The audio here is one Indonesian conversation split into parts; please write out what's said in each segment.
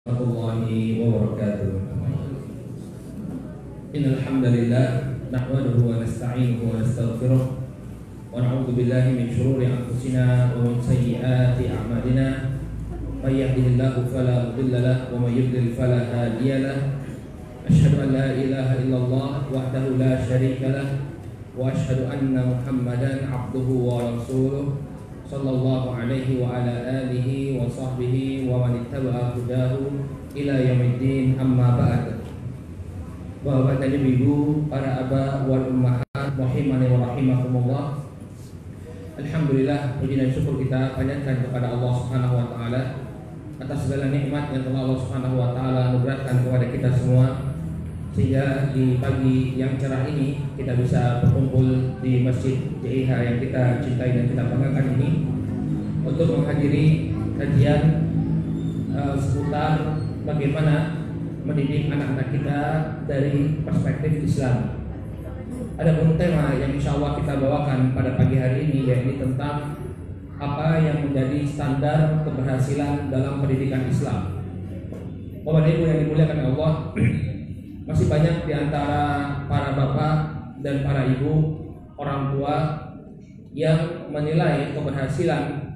Warahmatullahi wabarakatuh. Innal hamdalillah nahmaduhu wa nasta'inuhu wa nastaghfiruh wa na'udzu billahi min shururi anfusina wa min sayyiati a'malina. May yahdihillahu fala mudilla lahu wa may yudlil fala hadiya lahu. Asyhadu an la ilaha illallah wahdahu la syarika lahu wa asyhadu anna Muhammadan 'abduhu wa rasuluh sallallahu alaihi wa ala alihi wa sahbihi wa man ittaba'a hudahu ila yaumiddin, amma ba'd. Bapak dan Ibu, para aba wal ummahat rahimani wa rahimakumullah. Alhamdulillah, puji dan syukur kita panjatkan kepada Allah Subhanahu wa taala atas segala nikmat yang telah Allah Subhanahu wa taala anugerahkan kepada kita semua, sehingga di pagi yang cerah ini kita bisa berkumpul di Masjid JIH yang kita cintai dan kita banggakan ini untuk menghadiri kajian seputar bagaimana mendidik anak-anak kita dari perspektif Islam. Ada pun tema yang insya Allah kita bawakan pada pagi hari ini, yaitu tentang apa yang menjadi standar keberhasilan dalam pendidikan Islam. Bapak dan Ibu yang dimuliakan Allah, masih banyak di antara para bapak dan para ibu, orang tua yang menilai keberhasilan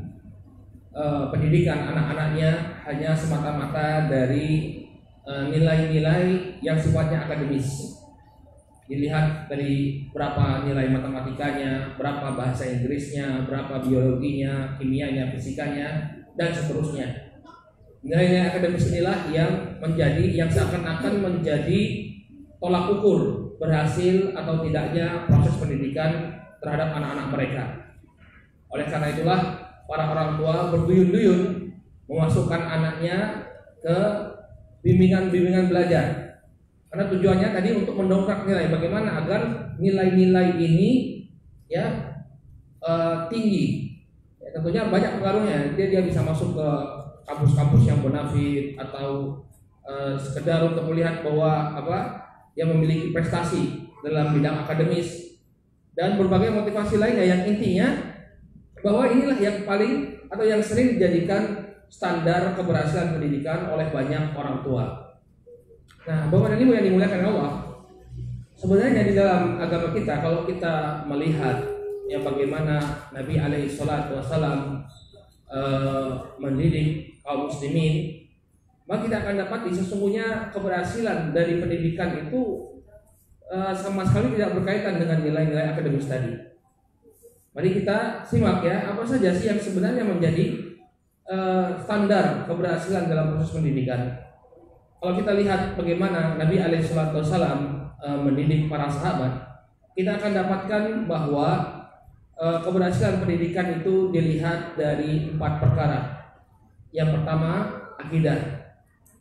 pendidikan anak-anaknya hanya semata-mata dari nilai-nilai yang sifatnya akademis. Dilihat dari berapa nilai matematikanya, berapa bahasa Inggrisnya, berapa biologinya, kimianya, fisikanya, dan seterusnya. Nilai-nilai akademis inilah yang seakan-akan menjadi tolak ukur berhasil atau tidaknya proses pendidikan terhadap anak-anak mereka. Oleh karena itulah para orang tua berduyun-duyun memasukkan anaknya ke bimbingan-bimbingan belajar. Karena tujuannya tadi untuk mendongkrak nilai, bagaimana agar nilai-nilai ini tinggi. Ya, tentunya banyak pengaruhnya. Dia bisa masuk ke kampus-kampus yang bonafit atau sekedar untuk melihat bahwa dia memiliki prestasi dalam bidang akademis dan berbagai motivasi lainnya, yang intinya bahwa inilah yang paling atau yang sering dijadikan standar keberhasilan pendidikan oleh banyak orang tua. Nah, Bapak dan Ibu yang dimuliakan Allah, sebenarnya di dalam agama kita, kalau kita melihat bagaimana Nabi alaihi salatu wasallam mendidik kaum muslimin, maka kita akan dapat sesungguhnya keberhasilan dari pendidikan itu sama sekali tidak berkaitan dengan nilai-nilai akademis tadi. Mari kita simak apa saja sih yang sebenarnya menjadi standar keberhasilan dalam proses pendidikan. Kalau kita lihat bagaimana Nabi alaihissalam mendidik para sahabat, kita akan dapatkan bahwa keberhasilan pendidikan itu dilihat dari 4 perkara. Yang pertama, akidah.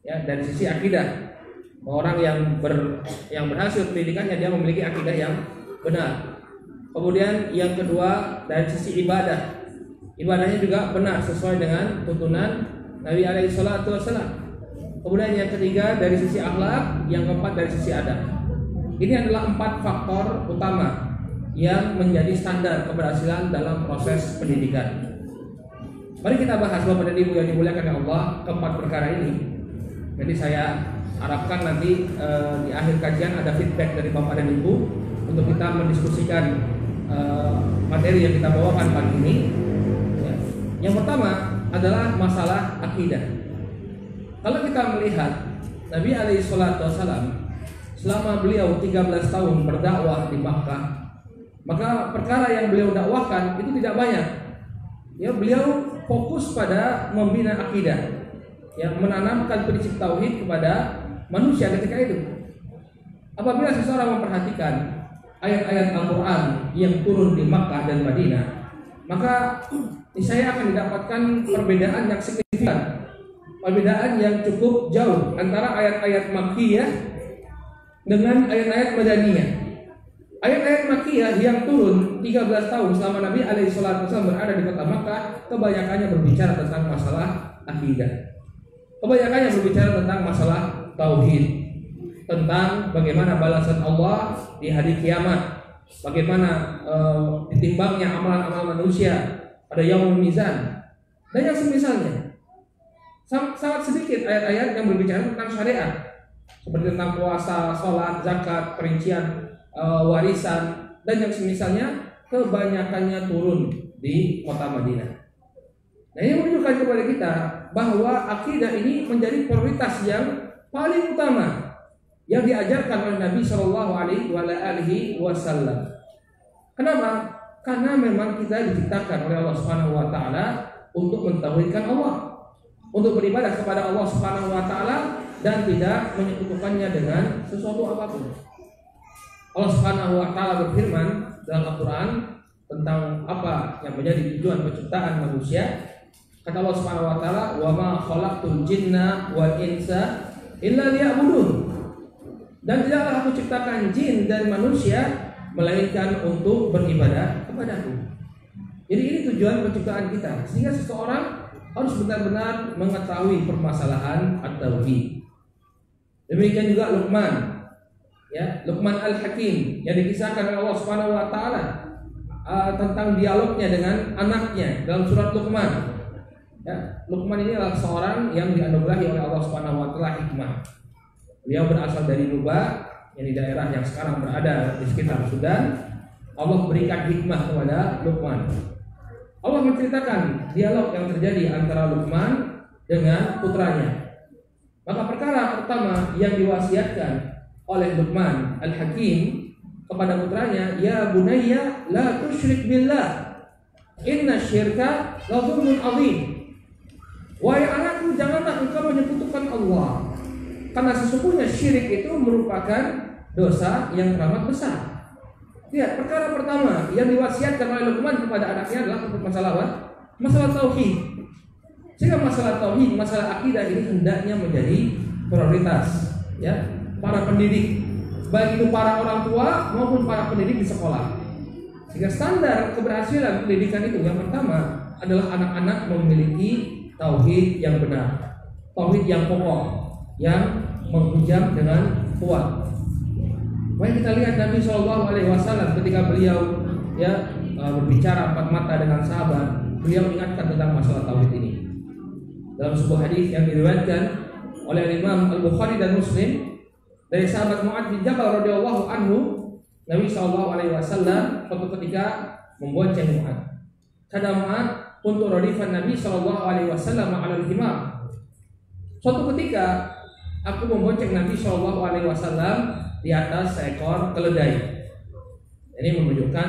Dari sisi akidah, orang yang berhasil pendidikannya, dia memiliki akidah yang benar. Kemudian yang kedua, dari sisi ibadah, ibadahnya juga benar sesuai dengan tuntunan Nabi alaihissalam. Kemudian yang ketiga dari sisi akhlak, yang keempat dari sisi adab. Ini adalah 4 faktor utama yang menjadi standar keberhasilan dalam proses pendidikan. Mari kita bahas, Bapak dan Ibu yang dimuliakan Allah, keempat perkara ini. Jadi saya harapkan nanti di akhir kajian ada feedback dari Bapak dan Ibu untuk kita mendiskusikan materi yang kita bawakan pagi ini. Yang pertama adalah masalah akidah. Kalau kita melihat Nabi alaihi salatu wasallam selama beliau 13 tahun berdakwah di Makkah, maka perkara yang beliau dakwahkan itu tidak banyak. Beliau fokus pada membina akidah, menanamkan prinsip tauhid kepada manusia ketika itu. Apabila seseorang memperhatikan ayat-ayat Al-Quran yang turun di Makkah dan Madinah, maka saya akan didapatkan perbedaan yang signifikan, perbedaan yang cukup jauh antara ayat-ayat Makkiyah dengan ayat-ayat Madaniyah. Ayat-ayat Makkiyah yang turun 13 tahun selama Nabi alaihissalam berada di kota Makkah, kebanyakannya berbicara tentang masalah akidah. Kebanyakannya berbicara tentang masalah tauhid, tentang bagaimana balasan Allah di hari kiamat, bagaimana ditimbangnya amalan-amalan manusia pada yaumul mizan, dan yang semisalnya. Sangat sedikit ayat-ayat yang berbicara tentang syariat, seperti tentang puasa, sholat, zakat, perincian, warisan, dan yang semisalnya. Kebanyakannya turun di kota Madinah. Nah, ini menunjukkan kepada kita bahwa akidah ini menjadi prioritas yang paling utama yang diajarkan oleh Nabi Shallallahu Alaihi Wasallam. Kenapa? Karena memang kita diciptakan oleh Allah Subhanahu Wa Taala untuk mentauhidkan Allah, untuk beribadah kepada Allah Subhanahu Wa Taala dan tidak menyekutukannya dengan sesuatu apapun. Allah Subhanahu Wa Taala berfirman dalam Al-Quran tentang apa yang menjadi tujuan penciptaan manusia. Kata Allah Subhanahu Wa Taala, "Wa ma khalaqtul jinna wal insa illa liya'budun." Dan tidaklah aku ciptakan jin dan manusia melainkan untuk beribadah kepadaku. Jadi ini tujuan penciptaan kita, sehingga seseorang harus benar-benar mengetahui permasalahan at-tauhid. Demikian juga Luqman. Ya, Luqman Al-Hakim yang dikisahkan oleh Allah Subhanahu Wa Taala tentang dialognya dengan anaknya dalam surat Luqman. Ya, Luqman ini adalah seorang yang dianugerahi oleh Allah Subhanahu Wa Taala hikmah. Beliau berasal dari Nuba, yang di daerah yang sekarang berada di sekitar Sudan. Allah berikan hikmah kepada Luqman. Allah menceritakan dialog yang terjadi antara Luqman dengan putranya. Maka perkara pertama yang diwasiatkan oleh Luqman Al-Hakim kepada putranya, "Ya bunayya la tusyrik billah, inna syirka la dzulmun adzim." Wahai anakku, janganlah engkau menyekutukan Allah, karena sesungguhnya syirik itu merupakan dosa yang teramat besar. Lihat, perkara pertama yang diwasiatkan oleh Luqman kepada anaknya adalah masalah apa? Masalah tauhid. Sehingga masalah tauhid, masalah akidah ini hendaknya menjadi prioritas, ya. Para pendidik, baik itu para orang tua maupun para pendidik di sekolah. Sehingga standar keberhasilan pendidikan itu yang pertama adalah anak-anak memiliki tauhid yang benar, tauhid yang pokok, yang menghujam dengan kuat. Mari kita lihat Nabi Shallallahu Alaihi Wasallam ketika beliau berbicara empat mata dengan sahabat, beliau ingatkan tentang masalah tauhid ini. Dalam sebuah hadis yang diriwayatkan oleh Imam Al-Bukhari dan Muslim, dari sahabat Mu'adz bin Jabal radhiyallahu anhu, Nabi Shallallahu Alaihi Wasallam suatu ketika membonceng Mu'adz. Kata Mu'adz, "Kuntu radifan Nabi Shallallahu Alaihi Wasallam alal himar." Suatu ketika aku membonceng Nabi Shallallahu Alaihi Wasallam di atas seekor keledai. Ini menunjukkan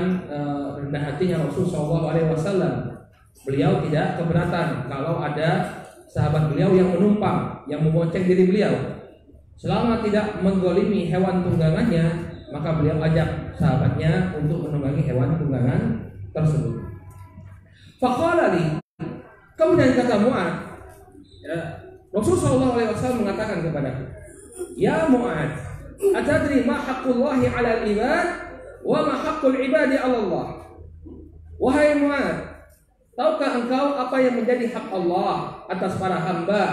rendah hatinya Rasul Shallallahu Alaihi Wasallam. Beliau tidak keberatan kalau ada sahabat beliau yang menumpang, yang membonceng diri beliau. Selama tidak menggolimi hewan tunggangannya, maka beliau ajak sahabatnya untuk menunggangi hewan tunggangan tersebut. Faqala li, kemudian kata Mu'adz, Rasulullah sallallahu alaihi wasallam mengatakan kepadaku, "Ya Mu'adz, atadri ma haqqullahi 'alal ibad wa ma haqqul ibadi 'ala Allah?" Wahai Mu'adz, tahukah engkau apa yang menjadi hak Allah atas para hamba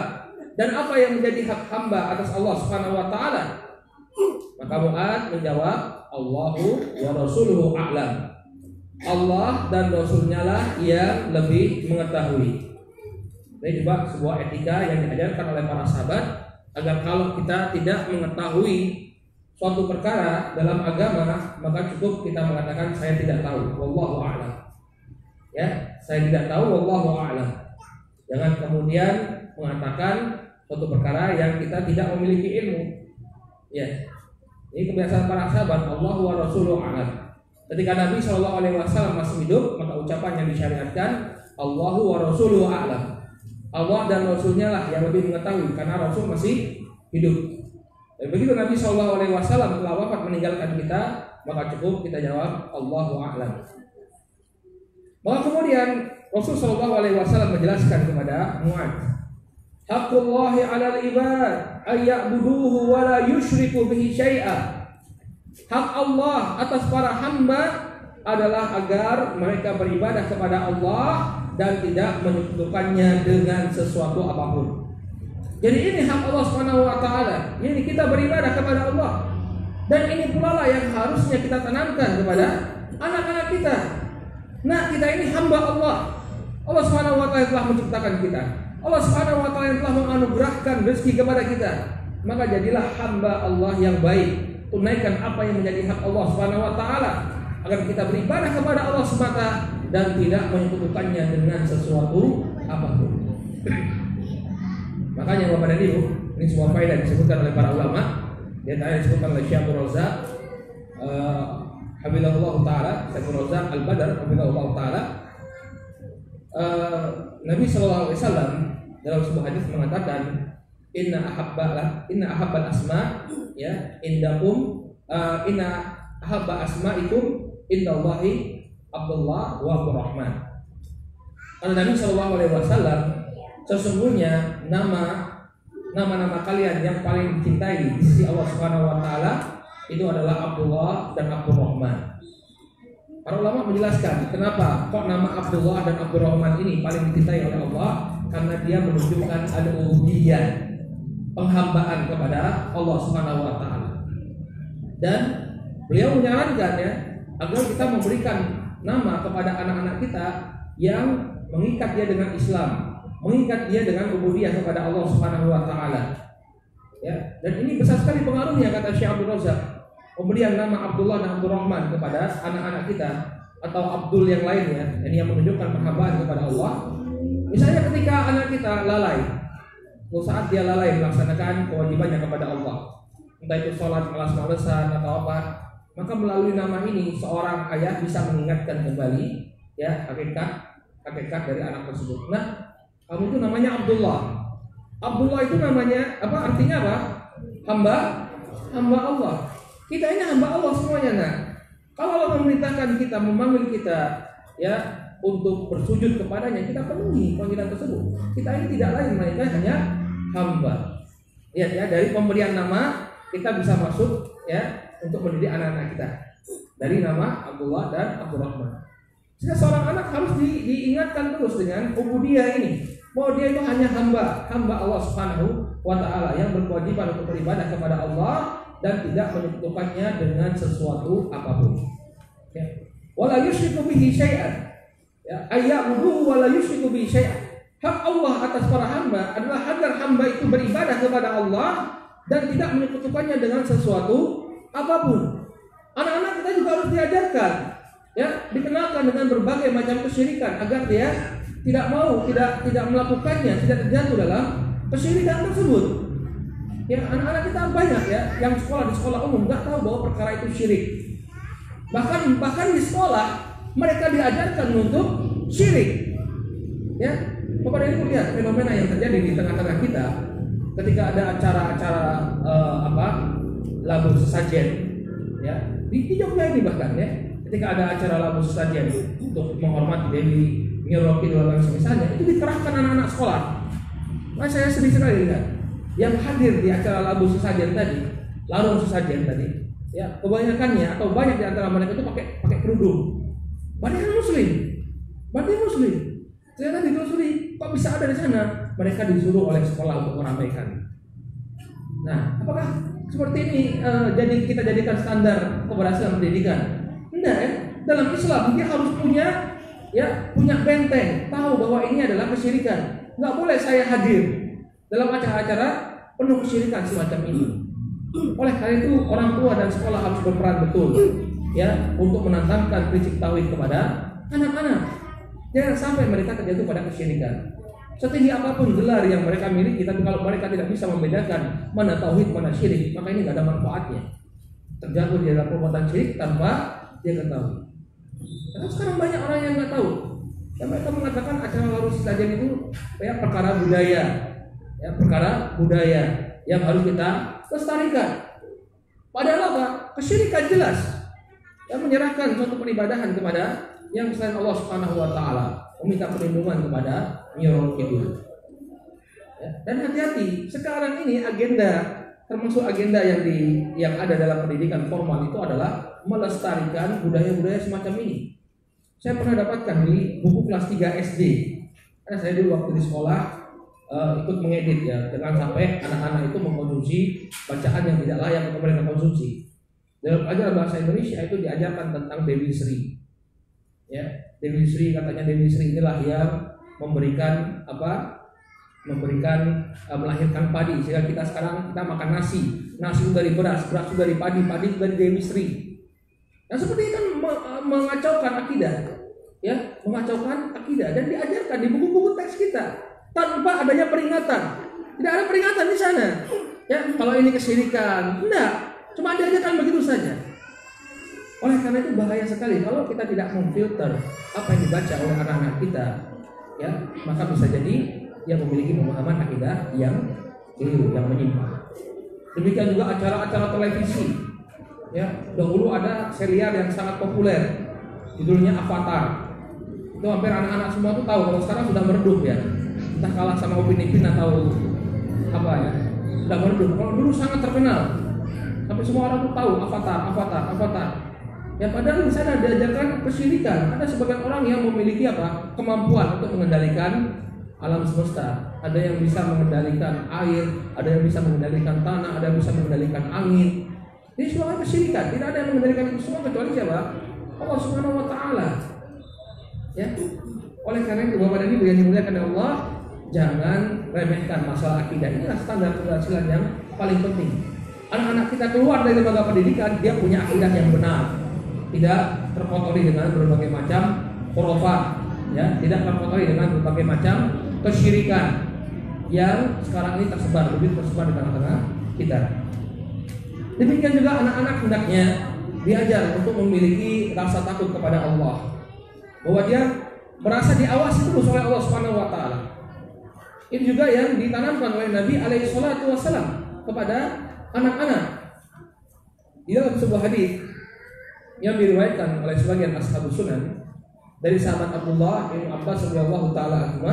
dan apa yang menjadi hak hamba atas Allah Subhanahu wa taala? Maka Mu'adz menjawab, "Allahu wa rasuluhu a'lam." Allah dan Rasulnya lah yang lebih mengetahui. Ini juga sebuah etika yang diajarkan oleh para sahabat, agar kalau kita tidak mengetahui suatu perkara dalam agama, maka cukup kita mengatakan saya tidak tahu, wallahu a'lam. Ya, saya tidak tahu, wallahu a'lam. Jangan kemudian mengatakan suatu perkara yang kita tidak memiliki ilmu. Ya, ini kebiasaan para sahabat. Allahu wa rasuluhu a'lam. Ketika Nabi Shallallahu Alaihi Wasallam masih hidup, maka ucapan yang disyariatkan Allahu wa rasuluhu a'lam. Allah dan Rasulnya lah yang lebih mengetahui, karena Rasul masih hidup. Dan begitu Nabi Shallallahu Alaihi Wasallam telah wafat meninggalkan kita, maka cukup kita jawab Allahu a'lam. Maka kemudian Rasul Shallallahu Alaihi Wasallam menjelaskan kepada Mu'adz, "Haqqullahi 'alal ibad ayya'buduhu wa la yusyriku bihi syai'a." Hak Allah atas para hamba adalah agar mereka beribadah kepada Allah dan tidak menyekutukannya dengan sesuatu apapun. Jadi ini hak Allah Subhanahu wa taala. Ini kita beribadah kepada Allah. Dan ini pula lah yang harusnya kita tanamkan kepada anak-anak kita. Nah, kita ini hamba Allah. Allah Subhanahu wa taala telah menciptakan kita. Allah Subhanahu wa taala yang telah menganugerahkan rezeki kepada kita, maka jadilah hamba Allah yang baik. Tunaikan apa yang menjadi hak Allah Subhanahu wa taala agar kita beribadah kepada Allah semata dan tidak menyekutukannya dengan sesuatu apapun. Makanya Bapak dan Ibu, ini sebuah faedah disebutkan oleh para ulama. Di antara disebutkan oleh Syekh Abdul Razak Hafizahullah taala, Syekh Abdul Razak Al-Badr Hafizahullah taala. Nabi sallallahu alaihi wasallam dalam sebuah hadis mengatakan inna ahabbal asma ya indakum inna ahabba asmaikum indallahi Abdullah wa Abdurrahman. Kata Nabi sallallahu alaihi wasallam, sesungguhnya nama-nama kalian yang paling dicintai di sisi Allah Subhanahu wa taala itu adalah Abdullah dan Abdurrahman. Para ulama menjelaskan kenapa kok nama Abdullah dan Abdurrahman ini paling dicintai oleh Allah, karena dia menunjukkan ada ubudiyah, penghambaan kepada Allah Subhanahu wa taala. Dan beliau menyarankan ya agar kita memberikan nama kepada anak-anak kita yang mengikat dia dengan Islam, mengikat dia dengan ubudiyah kepada Allah Subhanahu wa taala. Ya, dan ini besar sekali pengaruhnya kata Syekh Abdul Razak. Pemberian nama Abdullah dan Abdurrahman kepada anak-anak kita atau Abdul yang lainnya, yang menunjukkan penghambaan kepada Allah. Misalnya ketika anak kita lalai, saat dia lalai melaksanakan kewajibannya kepada Allah, entah itu sholat malas-malesan atau apa, maka melalui nama ini seorang ayah bisa mengingatkan kembali ya hakikat dari anak tersebut. Nah, kamu itu namanya Abdullah. Abdullah itu namanya apa? Artinya apa? Hamba Allah. Kita ini hamba Allah semuanya. Nah, kalau Allah memerintahkan kita, memanggil kita ya untuk bersujud kepadanya, kita penuhi panggilan tersebut. Kita ini tidak lain melainkan hanya hamba. Ya, dari pemberian nama kita bisa masuk ya untuk mendidik anak-anak kita dari nama Abdullah dan Abdurrahman. Sehingga seorang anak harus diingatkan terus dengan ubudiyah ini, bahwa dia itu hanya hamba Allah Subhanahu wa taala yang berkewajiban untuk beribadah kepada Allah dan tidak menyekutukannya dengan sesuatu apapun. Ya. Wala yusyriku bihi syai'an. Ya, ayya'budu wala yusyriku bihi syai'an. Hak Allah atas para hamba adalah agar hamba itu beribadah kepada Allah dan tidak menyekutukannya dengan sesuatu apapun. Anak-anak kita juga harus diajarkan, ya, dikenalkan dengan berbagai macam kesyirikan agar dia tidak melakukannya, tidak terjatuh dalam kesyirikan tersebut. Ya, anak-anak kita banyak ya yang sekolah di sekolah umum nggak tahu bahwa perkara itu syirik. Bahkan di sekolah mereka diajarkan untuk syirik. Ya, Bapak Ibu lihat fenomena yang terjadi di tengah-tengah kita ketika ada acara-acara lagu sesajen. Ya, di Jogja ini bahkan ya, ketika ada acara lagu sesajen untuk menghormati Dewi Nyi Kidul dan semisalnya, itu dikerahkan anak-anak sekolah. Nah, saya sedih sekali lihat yang hadir di acara lagu sesajen tadi, larung sesajen tadi, ya kebanyakannya atau banyak di antara mereka itu pakai kerudung. Banyak Muslim. Ternyata ditelusuri, kok bisa ada di sana? Mereka disuruh oleh sekolah untuk meramaikan. Nah, apakah seperti ini kita jadikan standar keberhasilan pendidikan? Enggak ya. Dalam Islam dia harus punya benteng, tahu bahwa ini adalah kesyirikan. Enggak boleh saya hadir dalam acara-acara penuh kesyirikan semacam ini. Oleh karena itu orang tua dan sekolah harus berperan betul ya untuk menanamkan prinsip tauhid kepada anak-anak. Jangan sampai mereka terjatuh pada kesyirikan. Setinggi apapun gelar yang mereka miliki, tapi kalau mereka tidak bisa membedakan mana tauhid mana syirik, maka ini tidak ada manfaatnya. Terjatuh di dalam perbuatan syirik tanpa dia ketahui. Karena sekarang banyak orang yang nggak tahu. Dan mereka mengatakan acara larung sesajen itu ya perkara budaya yang harus kita lestarikan. Padahal apa? Kesyirikan jelas. Yang menyerahkan suatu peribadahan kepada yang selain Allah Subhanahu wa taala, meminta perlindungan kepada Nyi Kidul. Ya, dan hati-hati, sekarang ini termasuk agenda yang ada dalam pendidikan formal itu adalah melestarikan budaya-budaya semacam ini. Saya pernah dapatkan di buku kelas 3 SD. Karena saya dulu waktu di sekolah ikut mengedit ya, dengan sampai anak-anak itu mengkonsumsi bacaan yang tidak layak untuk mereka konsumsi. Dalam pelajaran bahasa Indonesia itu diajarkan tentang Dewi Sri. Ya, Dewi Sri, katanya Dewi Sri inilah yang memberikan melahirkan padi, sehingga kita sekarang makan nasi itu dari beras itu dari padi itu dari chemistry. Nah seperti itu kan mengacaukan akidah, ya, mengacaukan akidah dan diajarkan di buku-buku teks kita tanpa adanya peringatan. Tidak ada peringatan di sana. Ya, kalau ini kesyirikan, enggak, cuma diajarkan begitu saja. Oleh karena itu bahaya sekali kalau kita tidak memfilter apa yang dibaca oleh anak-anak kita, ya, maka bisa jadi dia memiliki pemahaman akidah yang keliru, yang menyimpang. Demikian juga acara-acara televisi. Ya, dahulu ada serial yang sangat populer, judulnya Avatar. Itu hampir anak-anak semua tuh tahu. Kalau sekarang sudah meredup ya, entah kalah sama Upin Ipin atau apa ya, sudah meredup. Kalau dulu sangat terkenal, sampai semua orang tuh tahu Avatar. Ya, padahal di sana diajarkan kesyirikan. Ada sebagian orang yang memiliki kemampuan untuk mengendalikan alam semesta. Ada yang bisa mengendalikan air, ada yang bisa mengendalikan tanah, ada yang bisa mengendalikan angin. Ini semua kesyirikan. Tidak ada yang mengendalikan itu semua kecuali siapa? Allah Subhanahu wa Ta'ala. Ya. Oleh karena itu Bapak dan Ibu yang dimuliakan oleh Allah, jangan remehkan masalah akidah. Inilah standar keberhasilan yang paling penting. Anak-anak kita keluar dari lembaga pendidikan, dia punya akidah yang benar, tidak terkotori dengan berbagai macam khurafat, ya, tidak terkotori dengan berbagai macam kesyirikan yang sekarang ini tersebar di tengah-tengah kita. Demikian juga anak-anak hendaknya diajar untuk memiliki rasa takut kepada Allah, bahwa dia merasa diawasi terus oleh Allah Subhanahu wa Ta'ala. Ini juga yang ditanamkan oleh Nabi alaihi salatu wasallam kepada anak-anak. Di dalam sebuah hadis yang diriwayatkan oleh sebagian ashabus sunan dari sahabat Abdullah bin Abbas radhiyallahu taala anhu,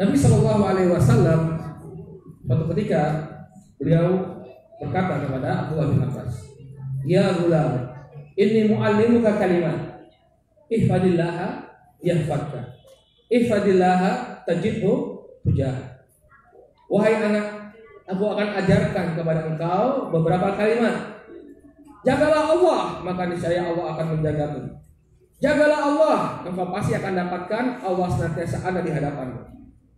Nabi sallallahu alaihi wasallam suatu ketika beliau berkata kepada Abdullah bin Abbas, "Ya ghulam, inni mu'allimuka kalimat. Ihfadillaha yahfadka. Ihfadillaha tajidhu tujah." Wahai anak, aku akan ajarkan kepada engkau beberapa kalimat. Jagalah Allah, maka niscaya Allah akan menjagamu. Jagalah Allah, engkau pasti akan dapatkan Allah senantiasa ada di hadapanmu.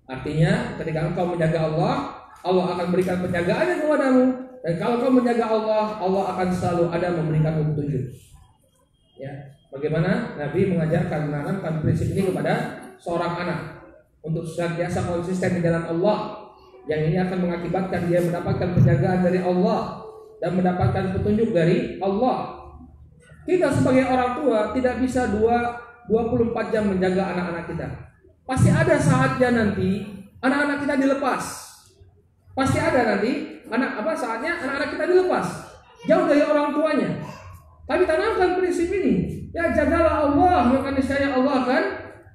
Artinya, ketika engkau menjaga Allah, Allah akan berikan penjagaannya kepadamu. Dan kalau kau menjaga Allah, Allah akan selalu ada memberikan petunjuk. Ya, bagaimana Nabi menanamkan prinsip ini kepada seorang anak untuk senantiasa konsisten di jalan Allah, yang ini akan mengakibatkan dia mendapatkan penjagaan dari Allah dan mendapatkan petunjuk dari Allah. Kita sebagai orang tua tidak bisa 24 jam menjaga anak-anak kita. Pasti ada saatnya nanti anak-anak kita dilepas. Pasti ada nanti saatnya anak-anak kita dilepas jauh dari orang tuanya. Tapi tanamkan prinsip ini, ya, jagalah Allah, maka niscaya Allah akan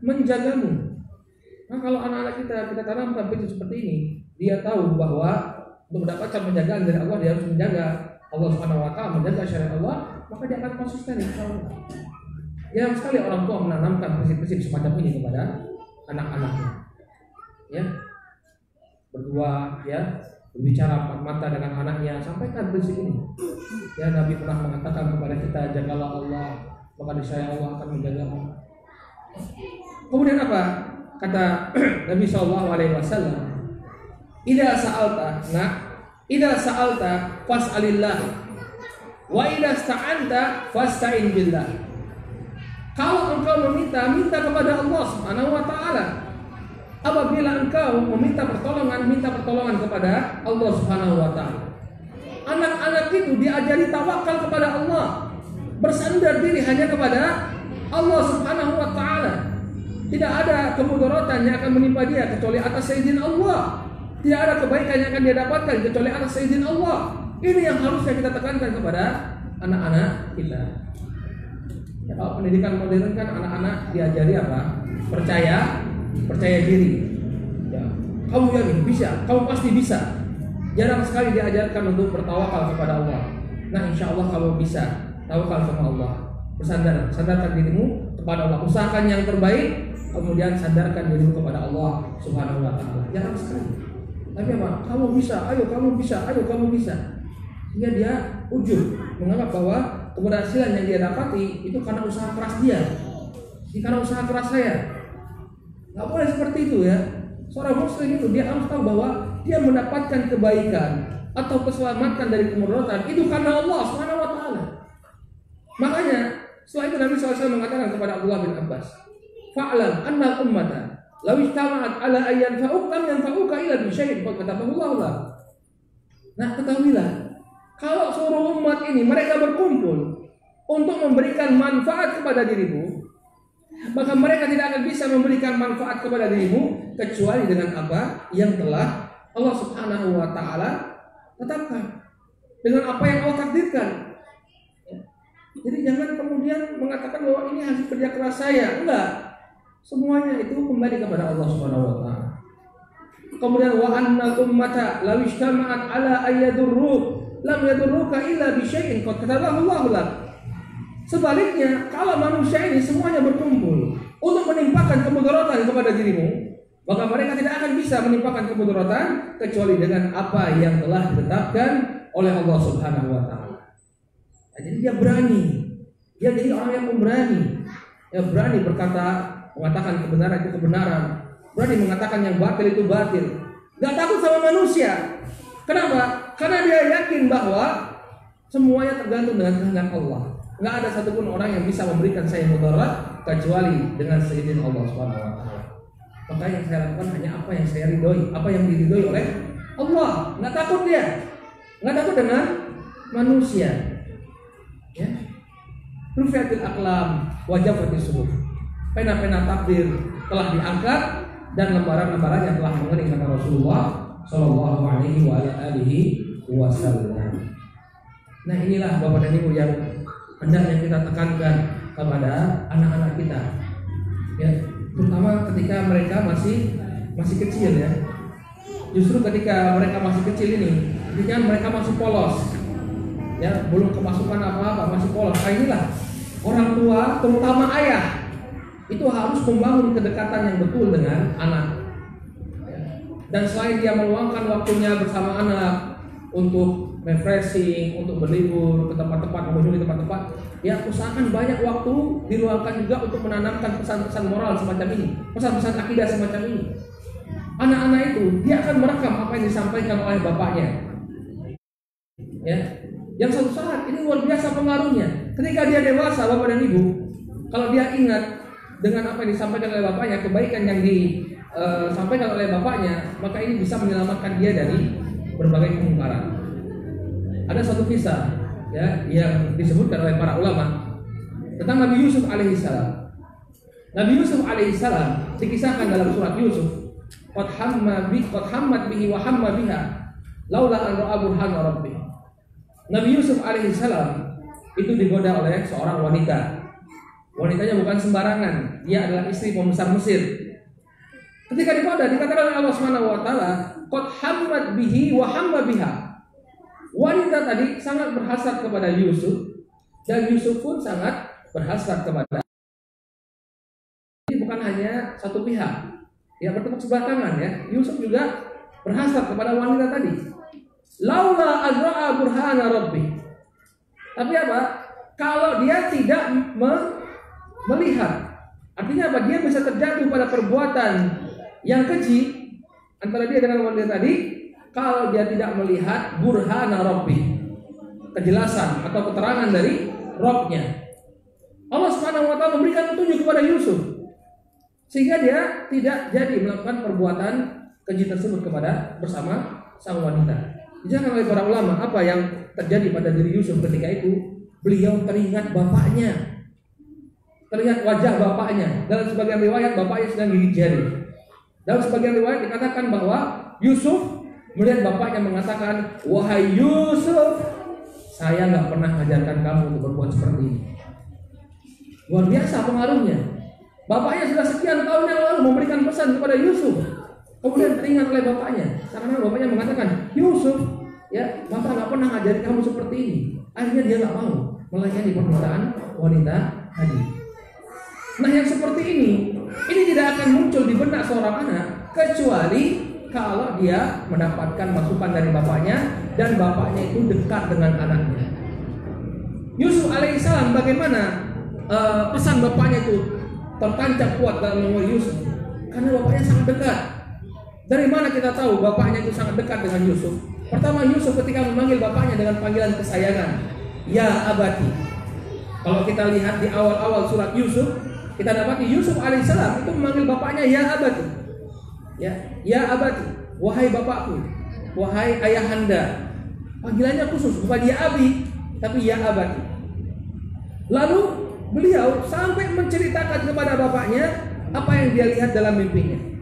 menjagamu. Nah, kalau anak-anak kita tanamkan prinsip seperti ini, dia tahu bahwa untuk mendapatkan penjagaan dari Allah, dia harus menjaga Allah Subhanahu wa Ta'ala, menjaga syariat Allah, maka dia akan konsisten, insyaallah. Jarang sekali orang tua menanamkan prinsip-prinsip semacam ini kepada anak-anaknya. Ya, berdua, ya, berbicara empat mata dengan anaknya, sampaikan prinsip ini. Ya, Nabi pernah mengatakan kepada kita, jagalah Allah, maka niscaya Allah akan menjagamu. Kemudian apa? Kata Nabi SAW, idza sa'alta fas'alillah, wa idza sta'anta fasta'in billah. Kalau engkau minta kepada Allah Subhanahu wa Ta'ala. Apabila engkau minta pertolongan kepada Allah Subhanahu wa Ta'ala. Anak-anak itu diajari tawakal kepada Allah, bersandar diri hanya kepada Allah Subhanahu wa Ta'ala. Tidak ada kemudaratan yang akan menimpa dia kecuali atas izin Allah. Tidak ada kebaikan yang akan dia dapatkan kecuali atas izin Allah. Ini yang harusnya kita tekankan kepada anak-anak kita. Ya, kalau pendidikan modern kan anak-anak diajari apa? Percaya diri. Ya, kamu yakin bisa, kamu pasti bisa. Jarang sekali diajarkan untuk bertawakal kepada Allah. Nah, insya Allah kamu bisa tawakal sama Allah. Sandarkan dirimu kepada Allah. Usahakan yang terbaik, kemudian sandarkan dirimu kepada Allah Subhanahu wa Ta'ala. Jarang sekali. Tapi apa? Kamu bisa, ayo kamu bisa. Sehingga dia ujub, menganggap bahwa keberhasilan yang dia dapati itu karena usaha keras dia, karena usaha keras saya. Nggak boleh seperti itu ya. Seorang muslim itu dia harus tahu bahwa dia mendapatkan kebaikan atau keselamatan dari kemudaratan itu karena Allah Subhanahu wa taala. Makanya setelah itu Nabi SAW mengatakan kepada Abdullah bin Abbas, "Fa'lam anna ummata law ijtama'at ala an yanfa'uka lam yanfa'uka illa bi syai'in qad katabahu Allah." Nah, ketahuilah kalau seluruh umat ini mereka berkumpul untuk memberikan manfaat kepada dirimu, maka mereka tidak akan bisa memberikan manfaat kepada dirimu kecuali dengan apa yang telah Allah Subhanahu wa taala tetapkan, dengan apa yang Allah takdirkan. Jadi jangan kemudian mengatakan bahwa ini hasil kerja keras saya. Enggak. Semuanya itu kembali kepada Allah Subhanahu wa taala. Kemudian wa anna ummata law ijtama'at ala ayyadurru lam yadurruka illa bi syai'in qad katabahu Allah lak. Sebaliknya, kalau manusia ini semuanya berkumpul untuk menimpakan kemudaratan kepada dirimu, maka mereka tidak akan bisa menimpakan kemudaratan kecuali dengan apa yang telah ditetapkan oleh Allah Subhanahu wa taala. Nah, jadi dia berani. Dia jadi orang yang pemberani. Dia berani berkata, mengatakan kebenaran itu kebenaran, berani mengatakan yang batil itu batil. Gak takut sama manusia. Kenapa? Karena dia yakin bahwa semuanya tergantung dengan kehendak Allah. Gak ada satupun orang yang bisa memberikan saya mudarat kecuali dengan seizin Allah Subhanahu wa taala. Maka yang saya lakukan hanya apa yang saya ridhoi, apa yang diridhoi oleh Allah. Gak takut dia. Gak takut dengan manusia. Ya. Rufiatil aqlam wa jafatis suhuf. Pena-pena takdir telah diangkat dan lembaran-lembaran yang telah mengering, kata Rasulullah sallallahu alaihi wasallam. Nah, inilah Bapak dan Ibu yang hendaknya kita tekankan kepada anak-anak kita. Ya, terutama ketika mereka masih kecil ya. Justru ketika mereka masih kecil ini, ketika mereka masih polos. Ya, belum kemasukan apa-apa, masih polos. Nah, inilah orang tua, terutama ayah, itu harus membangun kedekatan yang betul dengan anak. Dan selain dia meluangkan waktunya bersama anak untuk refreshing, untuk berlibur ke tempat-tempat, mengunjungi tempat-tempat, ya usahakan banyak waktu diluangkan juga untuk menanamkan pesan-pesan moral semacam ini, pesan-pesan akidah semacam ini. Anak-anak itu dia akan merekam apa yang disampaikan oleh bapaknya. Ya, yang suatu saat ini luar biasa pengaruhnya. Ketika dia dewasa, Bapak dan Ibu, kalau dia ingat dengan apa yang disampaikan oleh bapaknya, kebaikan yang disampaikan oleh bapaknya, maka ini bisa menyelamatkan dia dari berbagai kemungkaran. Ada satu kisah ya yang disebutkan oleh para ulama tentang Nabi Yusuf alaihissalam. Nabi Yusuf alaihissalam dikisahkan dalam surat Yusuf, qad hammat bihi wa hamma biha laula an ra'a burhana rabbih. Nabi Yusuf alaihissalam itu digoda oleh seorang wanita. Wanitanya bukan sembarangan, dia adalah istri pembesar Mesir. Ketika digoda, dikatakan oleh Allah Subhanahu wa taala, qad hammat bihi wa hamma biha. Wanita tadi sangat berhasrat kepada Yusuf dan Yusuf pun sangat berhasrat kepada. Ini bukan hanya satu pihak. Ya, bertepuk sebelah tangan ya. Yusuf juga berhasrat kepada wanita tadi. Laula azra'a burhana rabbi. Tapi apa? Kalau dia tidak melihat, artinya apa? Dia bisa terjatuh pada perbuatan yang keji antara dia dengan wanita tadi kalau dia tidak melihat burhana rabbi, kejelasan atau keterangan dari Rabb-nya. Allah Subhanahu wa taala memberikan petunjuk kepada Yusuf sehingga dia tidak jadi melakukan perbuatan keji tersebut bersama sang wanita. Jangan oleh para ulama apa yang terjadi pada diri Yusuf ketika itu. Beliau teringat bapaknya, teringat wajah bapaknya. Dalam sebagian riwayat bapaknya sedang gigit jari. Dalam sebagian riwayat dikatakan bahwa Yusuf melihat bapaknya mengatakan, wahai Yusuf, saya nggak pernah mengajarkan kamu untuk berbuat seperti ini. Luar biasa pengaruhnya. Bapaknya sudah sekian tahun yang lalu memberikan pesan kepada Yusuf. Kemudian teringat oleh bapaknya. Karena bapaknya mengatakan, Yusuf, ya, bapak nggak pernah ngajarin kamu seperti ini. Akhirnya dia nggak mau melayani permintaan wanita tadi. Nah, yang seperti ini tidak akan muncul di benak seorang anak kecuali kalau dia mendapatkan masukan dari bapaknya dan bapaknya itu dekat dengan anaknya. Yusuf alaihissalam bagaimana pesan bapaknya itu tertancap kuat dalam memori Yusuf karena bapaknya sangat dekat. Dari mana kita tahu bapaknya itu sangat dekat dengan Yusuf? Pertama, Yusuf ketika memanggil bapaknya dengan panggilan kesayangan, ya abati. Kalau kita lihat di awal-awal surat Yusuf, kita dapati Yusuf alaihissalam itu memanggil bapaknya ya abati. Ya abati, wahai bapakku, wahai ayahanda. Panggilannya khusus, bukan ya abi, tapi ya abati. Lalu beliau sampai menceritakan kepada bapaknya apa yang dia lihat dalam mimpinya.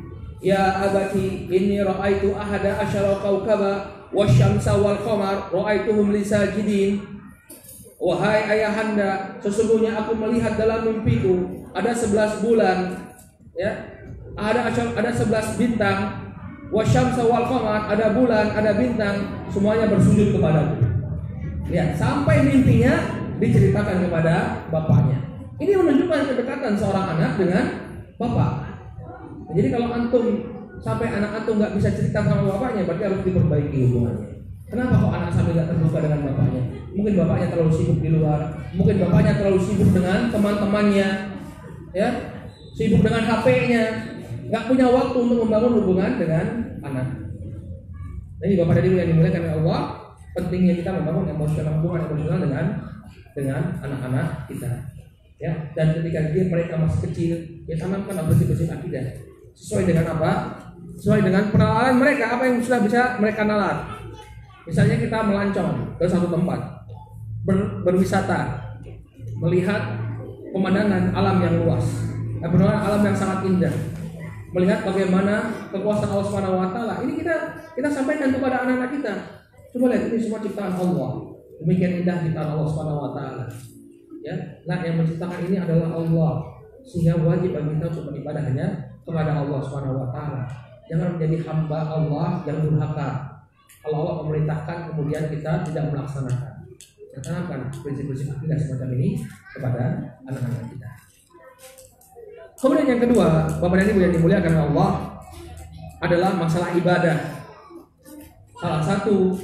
Ya abati, inni ra'aitu ahada asyara kaukaba wasyamsa wal qamar ra'aituhum li sajidin. Wahai ayahanda, sesungguhnya aku melihat dalam mimpiku ada 11 bulan, ya. Ada 11 bintang, wasyamsa wal qamar, ada bulan, ada bintang, semuanya bersujud kepadaku. Ya, sampai mimpinya diceritakan kepada bapaknya. Ini menunjukkan kedekatan seorang anak dengan bapak. Jadi kalau antum sampai anak antum nggak bisa cerita sama bapaknya, berarti harus diperbaiki hubungannya. Kenapa kok anak sampai nggak terbuka dengan bapaknya? Mungkin bapaknya terlalu sibuk di luar, mungkin bapaknya terlalu sibuk dengan teman-temannya, ya, sibuk dengan HP-nya, nggak punya waktu untuk membangun hubungan dengan anak. Jadi bapak dan ibu yang dimuliakan oleh Allah, pentingnya kita membangun hubungan emosional dengan anak-anak kita. Ya, dan ketika mereka masih kecil, ya tanamkan bersih-bersih akidah. Sesuai dengan apa? Sesuai dengan penalaran mereka, apa yang sudah bisa mereka nalar. Misalnya kita melancong ke satu tempat, berwisata, melihat pemandangan alam yang luas, pemandangan alam yang sangat indah, melihat bagaimana kekuasaan Allah Subhanahu Wa Taala. Ini kita sampaikan kepada anak-anak kita. Coba lihat, ini semua ciptaan Allah. Demikian indah ciptaan Allah Subhanahu Wa Taala. Ya, nah yang menciptakan ini adalah Allah, sehingga wajib bagi kita untuk beribadah hanya kepada Allah Subhanahu Wa Taala. Jangan menjadi hamba Allah yang durhaka. Kalau Allah memerintahkan kemudian kita tidak melaksanakan. Tanamkan prinsip-prinsip akidah semacam ini kepada anak-anak kita. Kemudian yang kedua, Bapak dan Ibu yang dimuliakan Allah, adalah masalah ibadah. Salah satu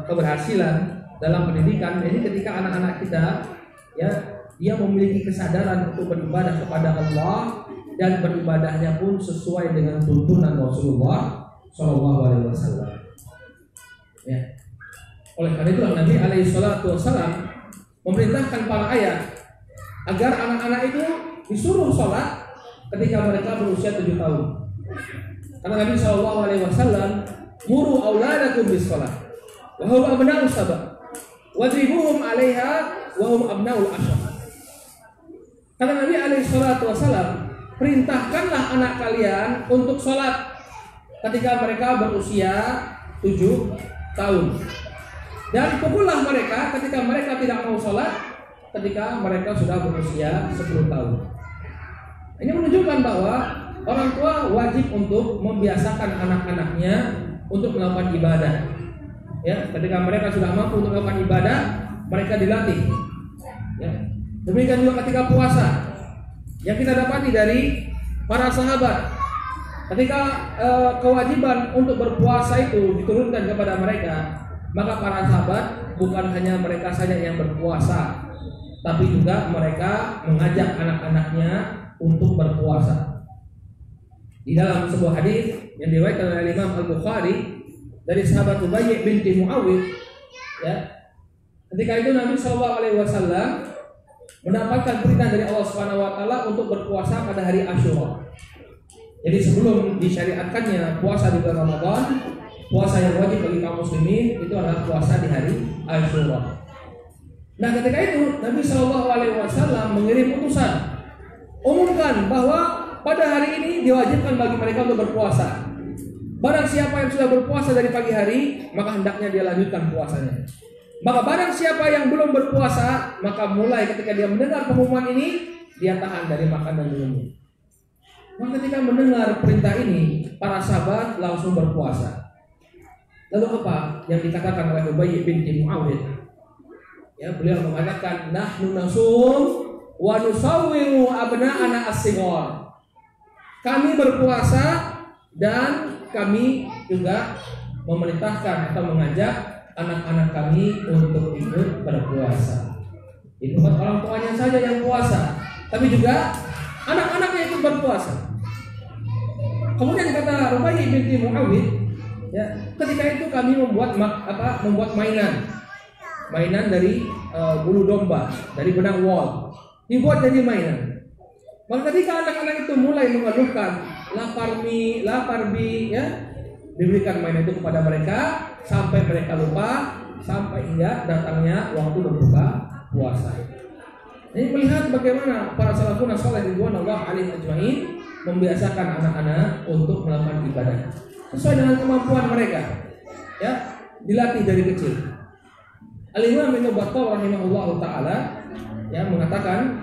keberhasilan dalam pendidikan ini ketika anak-anak kita, ya, dia memiliki kesadaran untuk beribadah kepada Allah dan beribadahnya pun sesuai dengan tuntunan Rasulullah SAW. Ya. Oleh karena itu Nabi alaihissalam memerintahkan para ayah agar anak-anak itu disuruh sholat ketika mereka berusia 7 tahun. Karena Nabi SAW muru auladakum bis sholat wa hum abna'u sab'a wadribuhum 'alaiha wa hum abna'ul ashar. Karena Nabi alaihissalam perintahkanlah anak kalian untuk sholat ketika mereka berusia 7 tahun. Dan pukullah mereka ketika mereka tidak mau sholat ketika mereka sudah berusia 10 tahun. Ini menunjukkan bahwa orang tua wajib untuk membiasakan anak-anaknya untuk melakukan ibadah. Ya, ketika mereka sudah mampu untuk melakukan ibadah, mereka dilatih. Ya. Demikian juga ketika puasa. Yang kita dapati dari para sahabat, ketika kewajiban untuk berpuasa itu diturunkan kepada mereka, maka para sahabat bukan hanya mereka saja yang berpuasa, tapi juga mereka mengajak anak-anaknya untuk berpuasa. Di dalam sebuah hadis yang diriwayatkan oleh Imam Al-Bukhari dari sahabat Ubayy binti Muawiyah, ya, ketika itu Nabi SAW mendapatkan perintah dari Allah Subhanahu Wa Taala untuk berpuasa pada hari Asyura. Jadi sebelum disyariatkannya puasa di bulan Ramadan, puasa yang wajib bagi kaum muslimin itu adalah puasa di hari Asyura. Nah, ketika itu Nabi SAW mengirim utusan, umumkan bahwa pada hari ini diwajibkan bagi mereka untuk berpuasa. Barang siapa yang sudah berpuasa dari pagi hari, maka hendaknya dia lanjutkan puasanya. Maka barang siapa yang belum berpuasa, maka mulai ketika dia mendengar pengumuman ini, dia tahan dari makan dan minumnya. Maka ketika mendengar perintah ini, para sahabat langsung berpuasa. Lalu apa yang dikatakan oleh Ubayy binti Muawiyah? Ya, beliau mengatakan, nahnu nasum wa nusawwiru abna'ana as-sighar. Kami berpuasa dan kami juga memerintahkan atau mengajak anak-anak kami untuk ikut berpuasa. Itu bukan orang tuanya saja yang puasa, tapi juga anak-anaknya ikut berpuasa. Kemudian kata Rubai binti Muawid, ya, ketika itu kami membuat mainan dari bulu domba, dari benang wol, dibuat jadi mainan. Maka ketika anak-anak itu mulai mengeluhkan lapar bi, ya, diberikan mainan itu kepada mereka sampai mereka lupa, sampai hingga datangnya waktu berbuka puasa. Ini melihat bagaimana para salafun saleh ridwanullah alaihim ajmain membiasakan anak-anak untuk melakukan ibadah sesuai dengan kemampuan mereka, ya, dilatih dari kecil. Al-Imam Ibnu Battal rahimahullah taala, ya, mengatakan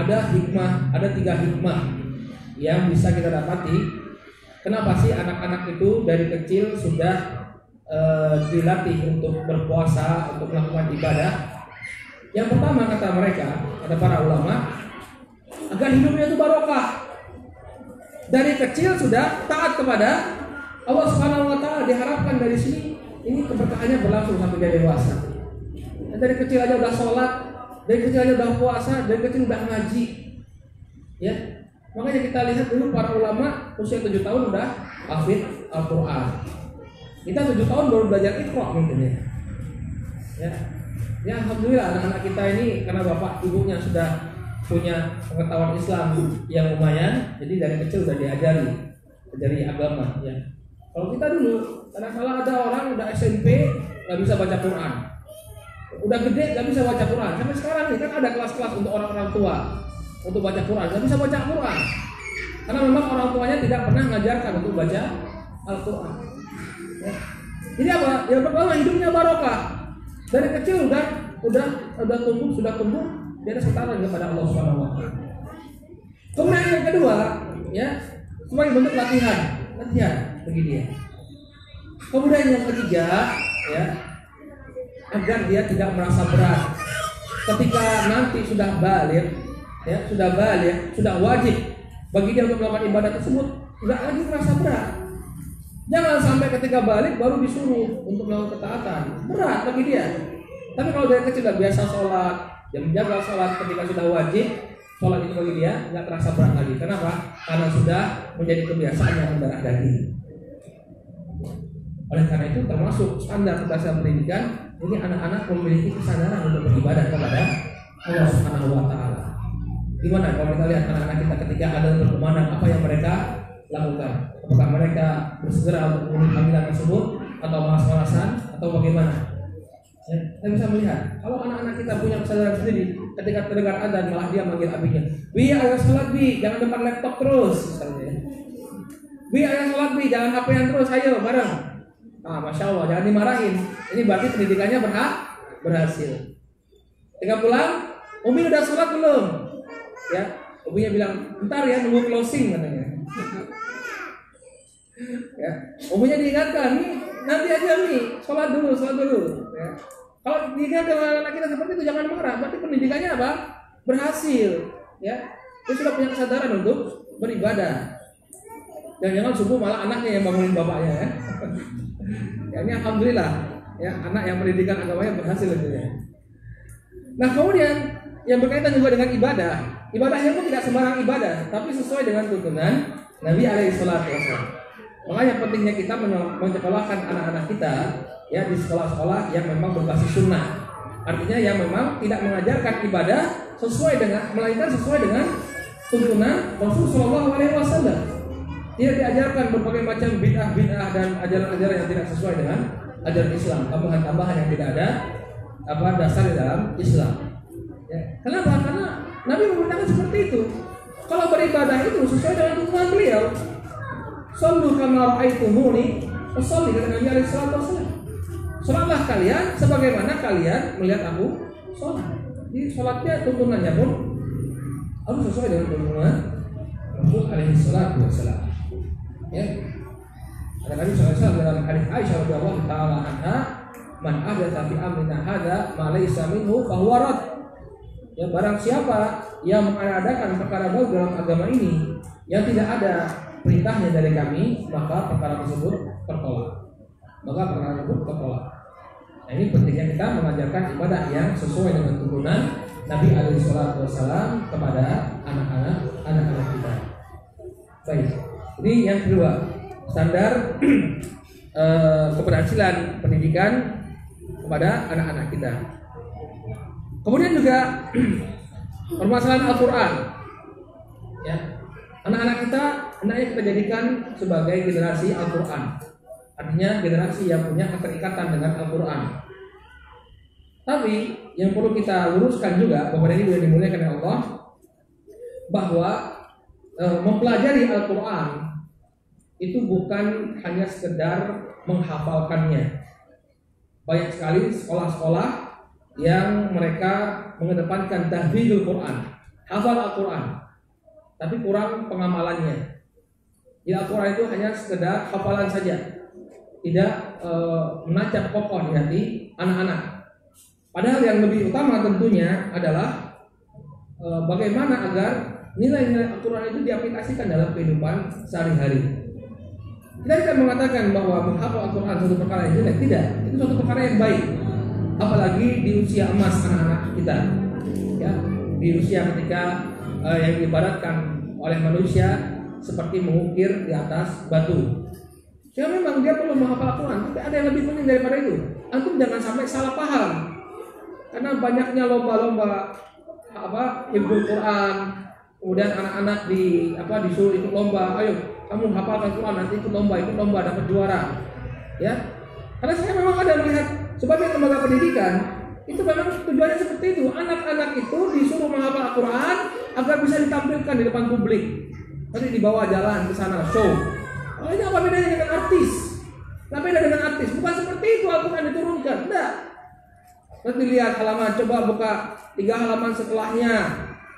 ada 3 hikmah yang bisa kita dapati. Kenapa sih anak-anak itu dari kecil sudah dilatih untuk berpuasa, untuk melakukan ibadah? Yang pertama kata mereka, kata para ulama, agar hidupnya itu barokah. Dari kecil sudah taat kepada Allah Subhanahu wa taala, diharapkan dari sini ini keberkahannya berlangsung sampai dia dewasa. Dari kecil aja udah sholat, dari kecil aja udah puasa, dari kecil udah ngaji, ya. Makanya kita lihat dulu para ulama usia 7 tahun udah hafid Al-Quran. Kita 7 tahun baru belajar Iqra mungkin, ya. Ya, alhamdulillah anak-anak kita ini karena bapak ibunya sudah punya pengetahuan Islam yang lumayan, jadi dari kecil udah diajari agama, ya. Kalau kita dulu, kadang-kadang ada orang udah SMP nggak bisa baca Quran, udah gede nggak bisa baca Quran. Sampai sekarang nih kan ada kelas-kelas untuk orang-orang tua untuk baca Quran, nggak bisa baca Quran karena memang orang tuanya tidak pernah mengajarkan untuk baca Al-Quran, ya. Jadi apa? Yang pertama hidupnya barokah. Dari kecil sudah tumbuh di atas ketaatan kepada Allah Subhanahu wa taala. Kemudian yang kedua, ya, sebagai bentuk latihan bagi dia. Kemudian yang ketiga, ya, agar dia tidak merasa berat ketika nanti sudah baligh, ya, sudah wajib bagi dia untuk melakukan ibadah tersebut, tidak lagi merasa berat. Jangan sampai ketika balik baru disuruh untuk melakukan ketaatan, berat bagi dia. Tapi kalau dari kecil sudah biasa sholat, dia menjaga sholat, ketika sudah wajib, sholat itu bagi dia nggak terasa berat lagi. Kenapa? Karena sudah menjadi kebiasaan yang mendarah daging. Oleh karena itu termasuk standar berdasarkan pendidikan, ini anak-anak memiliki kesadaran untuk beribadah kepada Allah Subhanahu wa taala. Gimana kalau kita lihat anak-anak kita ketika ada perkemanan, apa yang mereka lakukan? Apakah mereka bersegera untuk memenuhi panggilan tersebut atau malas-malasan atau bagaimana? Ya, kita bisa melihat kalau anak-anak kita punya kesadaran sendiri, ketika terdengar adzan malah dia manggil abinya, "Bi, ayo sholat bi, jangan depan laptop terus," misalnya. "Bi, ayo sholat bi, jangan HP-an terus, ayo bareng." Ah, masya Allah, jangan dimarahin. Ini berarti pendidikannya berhasil. Ketika pulang, Umi udah sholat belum? Ya, Uminya bilang, "Bentar ya, nunggu closing," katanya. Ya, Uminya diingatkan, "Nih, nanti aja nih, sholat dulu. Ya. Kalau diingatkan anak kita seperti itu jangan marah, berarti pendidikannya apa? Berhasil. Ya, dia sudah punya kesadaran untuk beribadah. Jangan subuh malah anaknya yang bangunin bapaknya, ya. Ya, ini alhamdulillah, ya, anak yang pendidikan agamanya berhasil gitu, ya. Nah, kemudian yang berkaitan juga dengan ibadah. Ibadahnya pun tidak sembarang ibadah, tapi sesuai dengan tuntunan Nabi alaihi salatu wasallam. Makanya pentingnya kita menyekolahkan anak-anak kita, ya, di sekolah-sekolah yang memang berbasis sunnah. Artinya yang memang tidak mengajarkan ibadah melainkan sesuai dengan tuntunan Rasul Shallallahu Alaihi Wasallam. Tidak diajarkan berbagai macam bid'ah dan ajaran-ajaran yang tidak sesuai dengan ajaran Islam, tambahan-tambahan yang tidak ada dasar di dalam Islam. Ya. Kenapa? Karena Nabi memerintahkan seperti itu. Kalau beribadah itu sesuai dengan tuntunan beliau. Sallu kama ra'aitumuni usolli, kata Nabi alaihi salatu wasallam. Salatlah kalian sebagaimana kalian melihat aku salat. Jadi salatnya tuntunannya pun harus sesuai dengan tuntunan Rasul alaihi salatu wasallam. Ya. Kata Nabi sallallahu alaihi wasallam dalam hadis Aisyah radhiyallahu taala anha, "Man ahdatsa fi amrina hadza ma laysa minhu fa huwa rad." Ya, barang siapa yang mengadakan perkara baru dalam agama ini yang tidak ada perintahnya dari kami, maka perkara tersebut tertolak. Nah, ini pentingnya kita mengajarkan ibadah yang sesuai dengan tuntunan Nabi alaihi salatu wasallam kepada anak-anak kita. Baik. Ini yang kedua, standar keberhasilan pendidikan kepada anak-anak kita. Kemudian juga permasalahan Al-Quran. Ya, anak-anak kita hendaknya kita jadikan sebagai generasi Al-Quran. Artinya generasi yang punya keterikatan dengan Al-Quran. Tapi yang perlu kita luruskan juga, bahwa ini sudah dimuliakan oleh Allah, bahwa mempelajari Al-Quran itu bukan hanya sekedar menghafalkannya. Banyak sekali sekolah-sekolah yang mereka mengedepankan tahfidzul Quran, hafal Al-Quran, tapi kurang pengamalannya. Ya, Al-Quran itu hanya sekedar hafalan saja, tidak menancap kokoh di hati anak-anak. Padahal yang lebih utama tentunya adalah bagaimana agar nilai-nilai Al-Quran itu diaplikasikan dalam kehidupan sehari-hari. Kita tidak mengatakan bahwa menghafal Al-Quran suatu perkara yang jelek, tidak. Itu suatu perkara yang baik. Apalagi di usia emas anak-anak kita, ya, di usia ketika yang diibaratkan oleh manusia seperti mengukir di atas batu. Ya, memang dia perlu menghafal Al-Quran, tapi ada yang lebih penting daripada itu. Antum jangan sampai salah paham, karena banyaknya lomba-lomba hifdzul Quran, kemudian anak-anak disuruh ikut lomba, ayo kamu hafalkan Quran, nanti ikut lomba dapat juara, ya. Karena saya memang ada melihat sebagai lembaga pendidikan itu memang tujuannya seperti itu. Anak-anak itu disuruh menghafal Al-Quran agar bisa ditampilkan di depan publik. Nanti dibawa jalan ke sana show. Oh, ini apa bedanya dengan artis? Apa beda dengan artis? Bukan seperti itu Al-Quran diturunkan. Tidak. Nanti lihat halaman, coba buka 3 halaman setelahnya,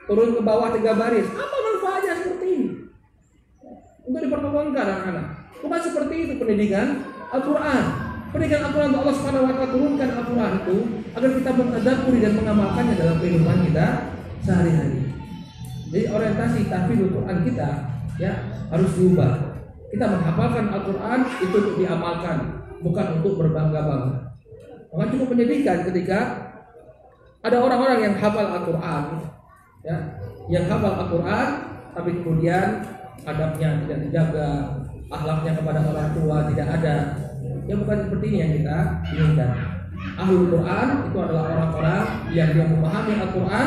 turun ke bawah 3 baris. Apa manfaatnya seperti ini? Untuk dipertontonkan anak-anak. Bukan seperti itu pendidikan Al-Quran. Pendidikan Al-Quran untuk Allah Subhanahu wa Ta'ala turunkan Al-Quran itu agar kita mentadabburi dan mengamalkannya dalam kehidupan kita sehari-hari. Jadi orientasi tahfidzul Quran kita, ya, harus diubah. Kita menghafalkan Al-Quran itu untuk diamalkan, bukan untuk berbangga-bangga. Maka cukup pendidikan ketika ada orang-orang yang hafal Al-Quran, ya, yang hafal Al-Quran, tapi kemudian adabnya tidak dijaga, akhlaknya kepada orang tua tidak ada. Ya, bukan seperti ini yang kita inginkan. Ahlul Quran itu adalah orang-orang yang memahami Al-Quran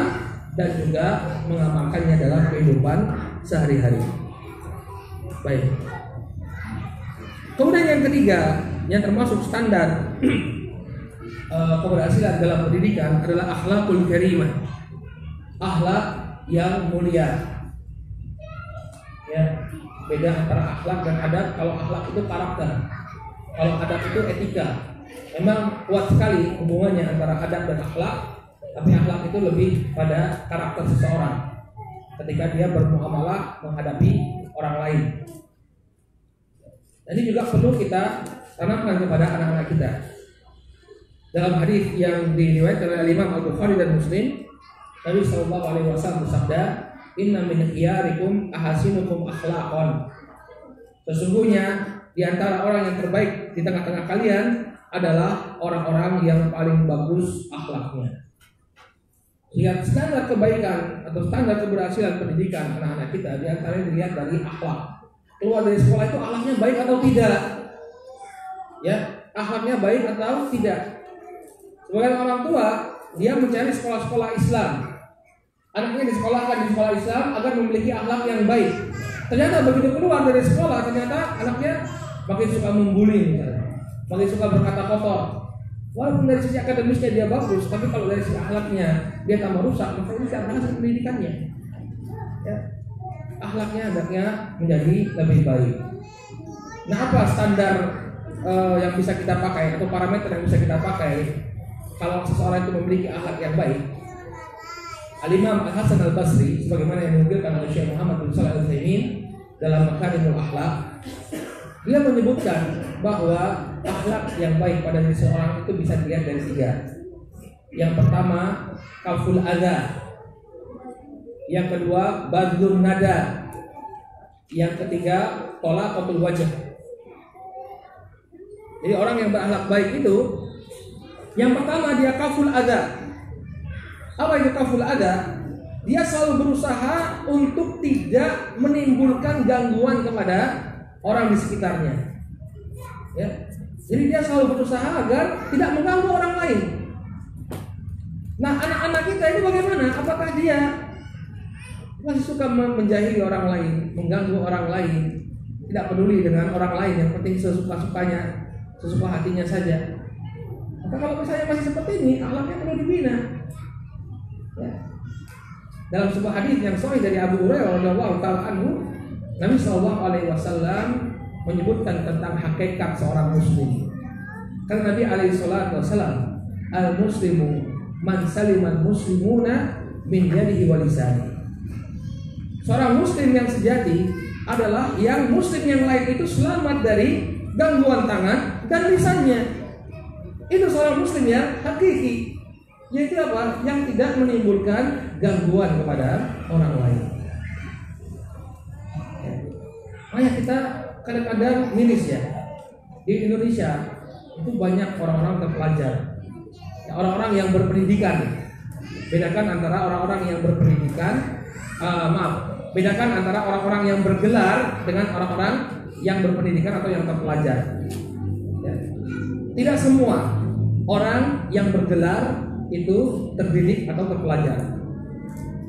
dan juga mengamalkannya dalam kehidupan sehari-hari. Baik. Kemudian yang ketiga, yang termasuk standar keberhasilan dalam pendidikan adalah akhlakul karimah. Akhlak yang mulia. Ya, beda antara akhlak dan adab. Kalau akhlak itu karakter, kalau adab itu etika. Memang kuat sekali hubungannya antara adab dan akhlak, tapi akhlak itu lebih pada karakter seseorang ketika dia bermuamalah menghadapi orang lain. Ini juga perlu kita tanamkan kepada anak-anak kita. Dalam hadis yang diriwayatkan oleh Imam Al-Bukhari dan Muslim, Nabi sallallahu alaihi wasallam bersabda, "Inna min khiyarikum ahasinukum akhlaqan." Sesungguhnya di antara orang yang terbaik di tengah-tengah kalian adalah orang-orang yang paling bagus akhlaknya. Lihat standar kebaikan atau standar keberhasilan pendidikan anak-anak kita di antaranya dilihat dari akhlak. Keluar dari sekolah itu akhlaknya baik atau tidak? Ya, akhlaknya baik atau tidak? Sebagai orang tua, dia mencari sekolah-sekolah Islam. Anaknya disekolahkan di sekolah Islam agar memiliki akhlak yang baik. Ternyata begitu keluar dari sekolah, ternyata anaknya makin suka membuli, makin suka berkata kotor. Walaupun dari sisi akademisnya dia bagus, tapi kalau dari sisi akhlaknya dia tambah rusak, maka ini tidak berhasil pendidikannya. Ya. Akhlaknya, adabnya menjadi lebih baik. Nah, apa standar yang bisa kita pakai atau parameter yang bisa kita pakai kalau seseorang itu memiliki akhlak yang baik? Al-Imam Al-Hasan Al-Basri, sebagaimana yang dinukilkan oleh Syekh Muhammad bin Shalih Al-Utsaimin dalam Makarimul Akhlak, dia menyebutkan bahwa akhlak yang baik pada diri seseorang itu bisa dilihat dari 3. Yang pertama, kaful adza. Yang kedua, badlun nada. Yang ketiga, talaqatul wajh. Jadi orang yang berakhlak baik itu, yang pertama dia kaful adza. Apa itu kaful adza? dia selalu berusaha untuk tidak menimbulkan gangguan kepada orang di sekitarnya. Ya. Jadi dia selalu berusaha agar tidak mengganggu orang lain. Nah, anak-anak kita ini bagaimana? Apakah dia masih suka menjahili orang lain, mengganggu orang lain, tidak peduli dengan orang lain, yang penting sesuka-sukanya, sesuka hatinya saja? Maka kalau misalnya masih seperti ini, akhlaknya perlu dibina. Ya. Dalam sebuah hadis yang sahih dari Abu Hurairah radhiyallahu taala anhu, Nabi sallallahu alaihi wasallam menyebutkan tentang hakikat seorang muslim. Karena Nabi alaihi salatu wasallam, al-muslimu man saliman muslimuna min yadihi wa lisanihi. Seorang muslim yang sejati adalah yang muslim yang lain itu selamat dari gangguan tangan dan lisannya. Itu seorang muslim yang hakiki, yaitu apa? Yang tidak menimbulkan gangguan kepada orang lain. Makanya kita kadang-kadang miris ya. Di Indonesia itu banyak orang-orang terpelajar, ya, orang-orang yang berpendidikan. Bedakan antara orang-orang yang berpendidikan, bedakan antara orang-orang yang bergelar dengan orang-orang yang berpendidikan atau yang terpelajar. Ya. Tidak semua orang yang bergelar itu terdidik atau terpelajar.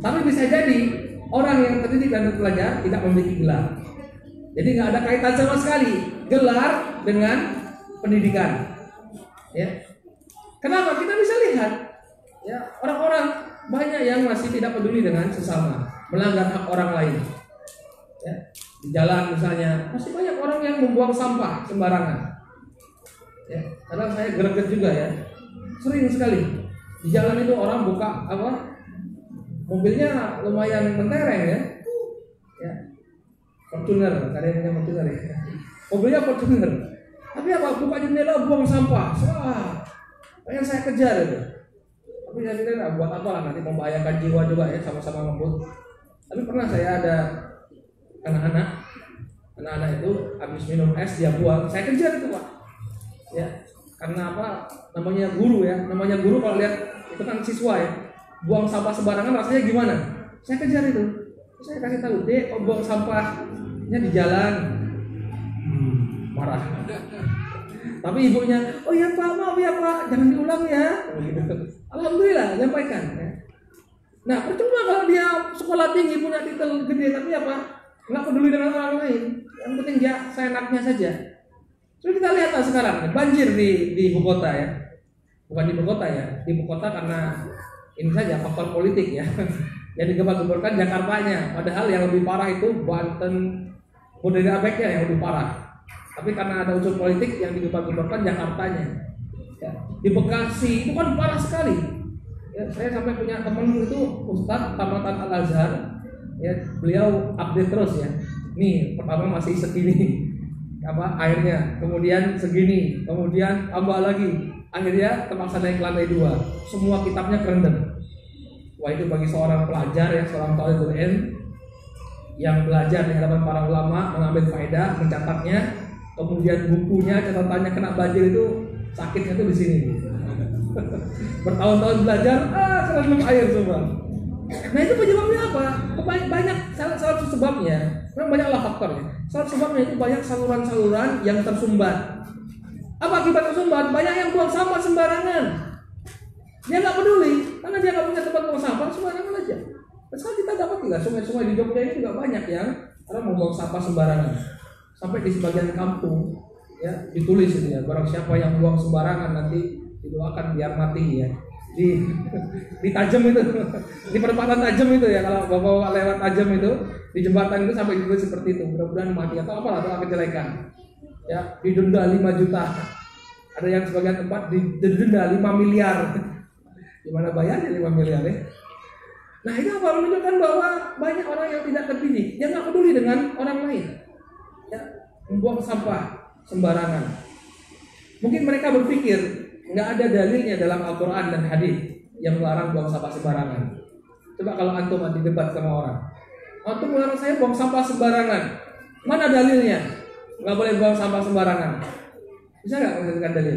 Tapi bisa jadi orang yang terdidik dan terpelajar tidak memiliki gelar. Jadi nggak ada kaitan sama sekali gelar dengan pendidikan. Ya. Kenapa? Kita bisa lihat, ya, orang-orang banyak yang masih tidak peduli dengan sesama, melanggar hak orang lain. Ya. Di jalan misalnya, masih banyak orang yang membuang sampah sembarangan. Ya. Kadang saya greget juga ya, sering sekali di jalan itu orang buka mobilnya lumayan mentereng ya. Ya. Fortuner, ada yang punya Fortuner ya. Mobilnya Fortuner. Tapi apa? Buka jendela buang sampah. Pengen saya kejar itu. Tapi saya pikir buat apa lah, nanti membahayakan jiwa juga ya, sama-sama ngebut. Tapi pernah saya ada anak-anak itu habis minum es dia buang. Saya kejar itu Pak. Ya. Karena apa? Namanya guru ya. Namanya guru kalau lihat itu kan siswa ya. Buang sampah sembarangan rasanya gimana? Saya kejar itu. Saya kasih tahu, "Dek, kok buang sampahnya di jalan?" Marah. Tapi ibunya, "Oh ya Pak, maaf ya Pak, jangan diulang ya." Alhamdulillah, nyampaikan. Nah, percuma kalau dia sekolah tinggi punya titel gede, tapi apa? Nggak peduli dengan orang lain. Yang penting dia seenaknya saja. Jadi kita lihat sekarang banjir di ibu kota ya. Bukan di ibu kota ya, di ibu kota karena ini saja faktor politik ya. Yang digembar-gemborkan Jakartanya, padahal yang lebih parah itu Banten, Bodetabeknya yang lebih parah. Tapi karena ada unsur politik yang digembar-gemborkan Jakartanya. Ya. Di Bekasi itu kan parah sekali. Ya, saya sampai punya teman itu Ustadz Tamatan Al-Azhar. Ya, beliau update terus ya. Nih, pertama masih segini airnya, kemudian segini, kemudian tambah lagi. Akhirnya terpaksa naik ke lantai 2. Semua kitabnya kerendam. Wah, itu bagi seorang pelajar ya, seorang thalibul ilm yang belajar di hadapan para ulama, mengambil faedah, mencatatnya, kemudian bukunya, catatannya kena banjir itu sakitnya tuh di sini. Bertahun-tahun belajar, kerendam air semua. Nah, itu penyebabnya apa? Banyak salah satu sebabnya. Memang banyaklah faktornya. Salah sebabnya itu banyak saluran-saluran yang tersumbat. Apa akibat tersumbat? Banyak yang buang sampah sembarangan. Dia nggak peduli, karena dia nggak punya tempat buang sampah, sembarangan aja. Sekarang kita dapat tidak sungai-sungai di Jogja ini juga banyak yang orang membuang sampah sembarangan. Sampai di sebagian kampung, ya ditulis itu ya, barang siapa yang buang sembarangan nanti didoakan biar mati ya. Di Tajam itu, di perempatan Tajam itu ya, kalau bapak lewat Tajam itu, di jembatan itu sampai ditulis seperti itu, mudah-mudahan mati atau apa atau kejelekan. Ya, didenda 5 juta. Ada yang sebagian tempat didenda 5 miliar. Gimana bayarnya 5 miliar ya? Nah, itu apa? Menunjukkan bahwa banyak orang yang tidak terdidik, yang nggak peduli dengan orang lain, ya, membuang sampah sembarangan. Mungkin mereka berpikir nggak ada dalilnya dalam Al-Quran dan hadis yang melarang buang sampah sembarangan. Coba kalau antum nanti debat sama orang, antum melarang saya buang sampah sembarangan, mana dalilnya? Nggak boleh buang sampah sembarangan. Bisa nggak memberikan dalil?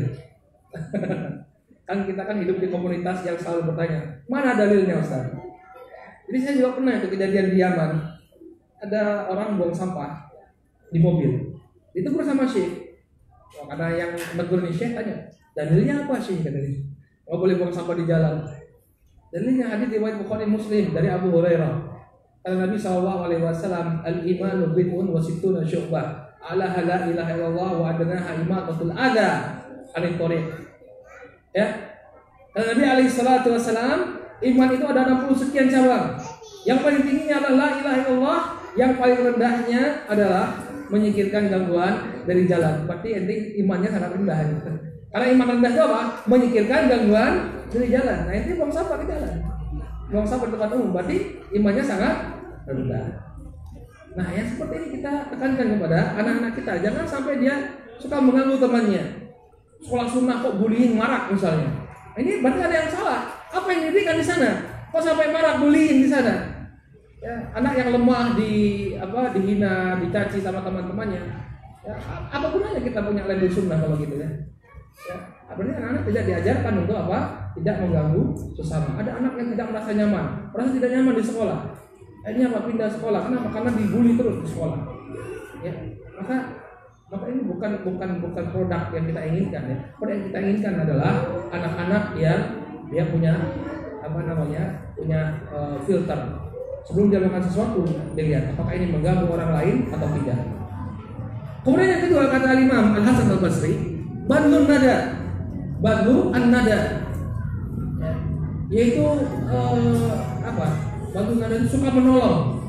Kan kita kan hidup di komunitas yang selalu bertanya, mana dalilnya Ustaz? Jadi saya juga pernah itu kejadian di Yaman, ada orang buang sampah di mobil, itu bersama Syekh. Karena yang menegur nih Syekh tanya, dalilnya apa sih katanya? Nggak boleh buang sampah di jalan. Dalilnya hadis riwayat Bukhari Muslim dari Abu Hurairah. Kata Nabi SAW, al-imanu bid'un wa sittuna syu'bah, ala la ilaha illallah wa adnaha imatatul adha anit thariq. Ya. Kata Nabi SAW, iman itu ada 60 sekian cabang. Yang paling tingginya adalah la ilaha illallah, yang paling rendahnya adalah menyingkirkan gangguan dari jalan. Berarti ente imannya sangat rendah. Karena iman rendah itu apa? Menyingkirkan gangguan dari jalan. Nah, ente buang sampah di jalan, buang sampah di tempat umum, berarti imannya sangat rendah. Nah, yang seperti ini kita tekankan kepada anak-anak kita, jangan sampai dia suka mengganggu temannya. Sekolah sunnah kok bullying marak misalnya. Nah, ini berarti ada yang salah. Apa yang didikan di sana? Kok sampai marak bullying di sana? Ya, anak yang lemah dihina, dicaci sama teman-temannya. Ya, apa gunanya kita punya label sunnah kalau gitu ya? Ya, berarti anak-anak tidak diajarkan untuk apa? Tidak mengganggu sesama. Ada anak yang tidak merasa nyaman, merasa tidak nyaman di sekolah. Akhirnya apa? Pindah sekolah. Kenapa? Karena dibully terus di sekolah. Ya, maka ini bukan produk yang kita inginkan ya. Produk yang kita inginkan adalah anak-anak yang dia punya filter. Sebelum dia melakukan sesuatu, dia lihat apakah ini mengganggu orang lain atau tidak. Kemudian yang kedua kata Imam Al-Hasan Al-Basri, badlun an-nada, yaitu badlun nada itu suka menolong.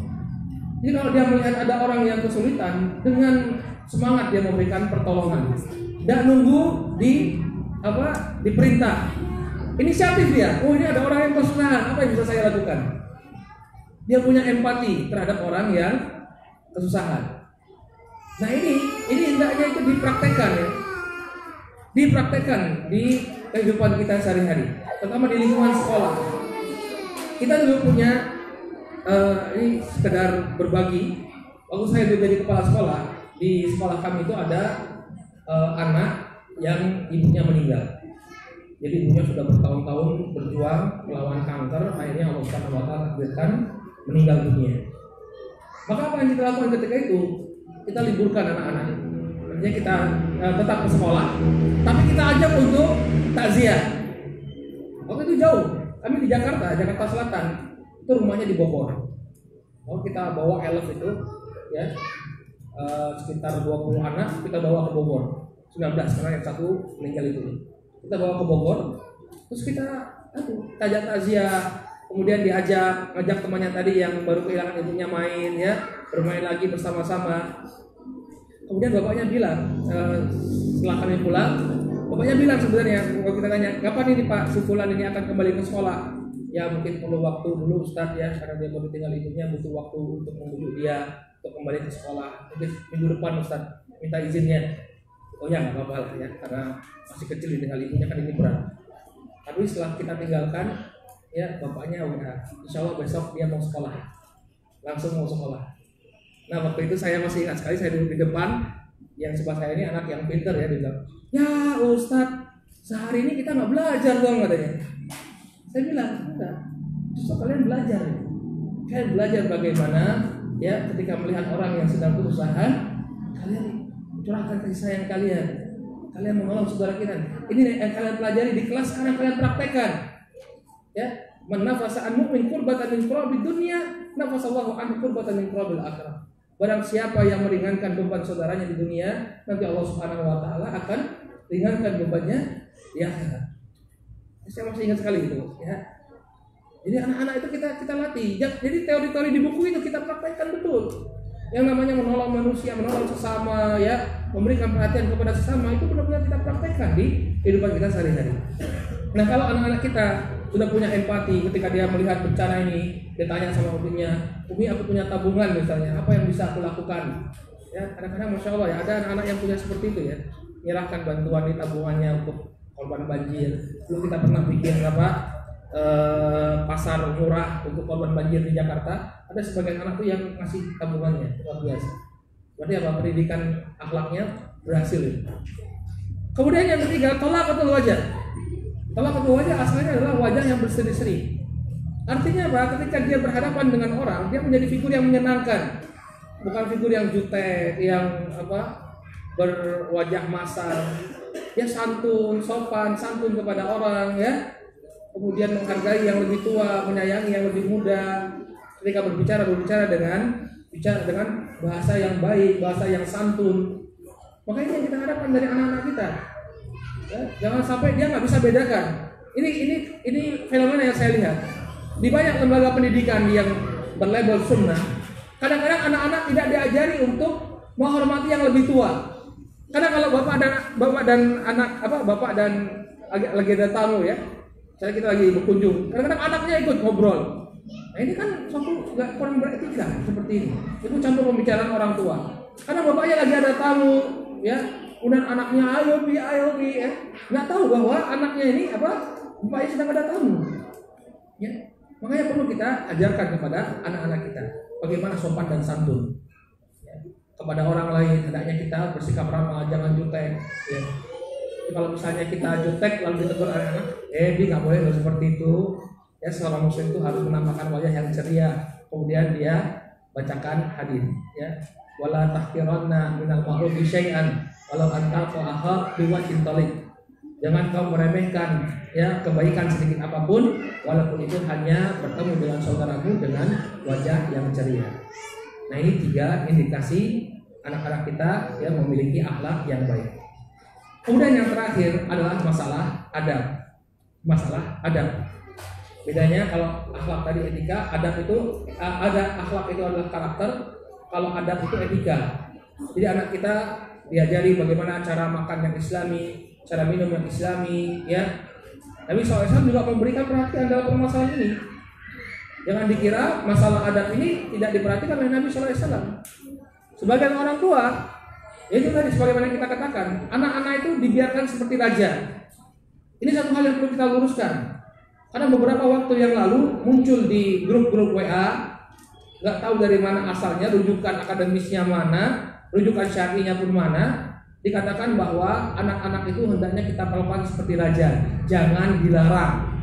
Jadi kalau dia melihat ada orang yang kesulitan, dengan semangat dia memberikan pertolongan. Tidak nunggu diperintah. Inisiatif dia. Oh, ini ada orang yang kesusahan, apa yang bisa saya lakukan? Dia punya empati terhadap orang yang kesusahan. Nah, ini hendaknya itu dipraktekkan ya. Dipraktekkan di kehidupan kita sehari-hari, terutama di lingkungan sekolah. Kita dulu punya ini sekedar berbagi. Waktu saya dulu jadi kepala sekolah, di sekolah kami itu ada anak yang ibunya meninggal. Jadi ibunya sudah bertahun-tahun berjuang melawan kanker, akhirnya Allah Subhanahu wa taala takdirkan meninggal dunia. Maka apa yang kita lakukan ketika itu? Kita liburkan anak-anak. Artinya kita tetap ke sekolah, tapi kita ajak untuk takziah. Waktu itu jauh. Kami di Jakarta Selatan. Itu rumahnya di Bogor. Lalu kita bawa elf itu ya, sekitar 20 anak kita bawa ke Bogor. 19 karena yang satu meninggal itu. Kita bawa ke Bogor, terus kita ajak takziah, kemudian ngajak temannya tadi yang baru kehilangan ibunya main ya, bermain lagi bersama-sama. Kemudian bapaknya bilang, setelah kami pulang, bapaknya bilang sebenarnya kalau kita tanya, kapan ini Pak si Fulan ini akan kembali ke sekolah? Ya mungkin perlu waktu dulu Ustaz ya, karena dia baru tinggal ibunya, butuh waktu untuk membujuk dia untuk kembali ke sekolah. Mungkin minggu depan Ustaz minta izinnya. Oh ya nggak apa-apa lah ya, karena masih kecil ditinggal ibunya kan ini berat. Tapi setelah kita tinggalkan, ya bapaknya udah, insya Allah besok dia mau sekolah, langsung mau sekolah. Nah waktu itu saya masih ingat sekali, saya duduk di depan, yang sebelah saya ini anak yang pintar ya, dia bilang, ya Ustadz, sehari ini kita nggak belajar dong katanya. Saya bilang, enggak, justru kalian belajar ya. Kalian belajar bagaimana ya ketika melihat orang yang sedang kesusahan, kalian curahkan kasih sayang kalian menolong saudara kita. Ini yang kalian pelajari di kelas, sekarang kalian praktekkan. Ya, man nafasa an mu'min kurbatan min kurabil dunya, nafasallahu an kurbatan min kurabil akhirah. Barang siapa yang meringankan beban saudaranya di dunia, nanti Allah Subhanahu wa taala akan ringankan bebannya di akhirat. Saya masih ingat sekali itu, ya. Jadi anak-anak itu kita latih. Jadi teori-teori di buku itu kita praktekkan betul. Yang namanya menolong manusia, menolong sesama, ya, memberikan perhatian kepada sesama, itu benar-benar kita praktekkan di kehidupan kita sehari-hari. Nah, kalau anak-anak kita sudah punya empati ketika dia melihat bencana ini, dia tanya sama Umi, aku punya tabungan misalnya, apa yang bisa aku lakukan? Ya, kadang-kadang Masya Allah ya, ada anak-anak yang punya seperti itu ya, menyerahkan bantuan di tabungannya untuk korban banjir. Dulu kita pernah bikin pasar murah untuk korban banjir di Jakarta. Ada sebagian anak tuh yang ngasih tabungannya, luar biasa. Berarti apa? Pendidikan akhlaknya berhasil. Kemudian yang ketiga, tolakatul wajah. Tolakatul wajah asalnya adalah wajah yang berseri-seri. Artinya apa? Ketika dia berhadapan dengan orang, dia menjadi figur yang menyenangkan, bukan figur yang jutek, yang berwajah masam. Dia santun, sopan, santun kepada orang, ya. Kemudian menghargai yang lebih tua, menyayangi yang lebih muda. Ketika berbicara dengan bahasa yang baik, bahasa yang santun. Maka ini yang kita harapkan dari anak-anak kita. Ya, jangan sampai dia nggak bisa bedakan. Ini fenomena yang saya lihat di banyak lembaga pendidikan yang berlabel sunnah. Kadang-kadang anak-anak tidak diajari untuk menghormati yang lebih tua. Karena kalau bapak dan lagi ada tamu, ya, saya kita lagi berkunjung. Kadang-kadang anaknya ikut ngobrol. Nah, ini kan suatu kurang beretika seperti ini. Itu campur pembicaraan orang tua. Karena bapaknya lagi ada tamu, ya, kemudian anaknya ayo bi, ya, nggak tahu bahwa anaknya ini bapaknya sedang ada tamu. Ya, makanya perlu kita ajarkan kepada anak-anak kita bagaimana sopan dan santun. Ya, kepada orang lain hendaknya kita bersikap ramah, jangan jutek. Ya. Kalau misalnya kita jutek lalu ditegur anak-anak, nggak boleh seperti itu. Ya, seorang muslim itu harus menampakkan wajah yang ceria. Kemudian dia bacakan hadis, ya. Wala tahqiranna minal ma'rufi syai'an walau an talqa akha biwajhin thalik. Jangan kau meremehkan, ya, kebaikan sedikit apapun walaupun itu hanya bertemu dengan saudaramu dengan wajah yang ceria. Nah, ini 3 indikasi anak-anak kita yang memiliki akhlak yang baik. Kemudian yang terakhir adalah masalah adab. Masalah adab. Bedanya kalau akhlak tadi etika, adab itu akhlak itu adalah karakter, kalau adab itu etika. Jadi anak kita diajari bagaimana cara makan yang islami, cara minum yang islami, ya. Nabi SAW juga memberikan perhatian dalam permasalahan ini. Jangan dikira masalah adab ini tidak diperhatikan oleh Nabi SAW. Sebagian orang tua, itu tadi sebagaimana kita katakan, anak-anak itu dibiarkan seperti raja. Ini satu hal yang perlu kita luruskan. Karena beberapa waktu yang lalu muncul di grup-grup WA, nggak tahu dari mana asalnya, rujukan akademisnya mana, rujukan syar'inya pun mana, dikatakan bahwa anak-anak itu hendaknya kita perlakukan seperti raja, jangan dilarang.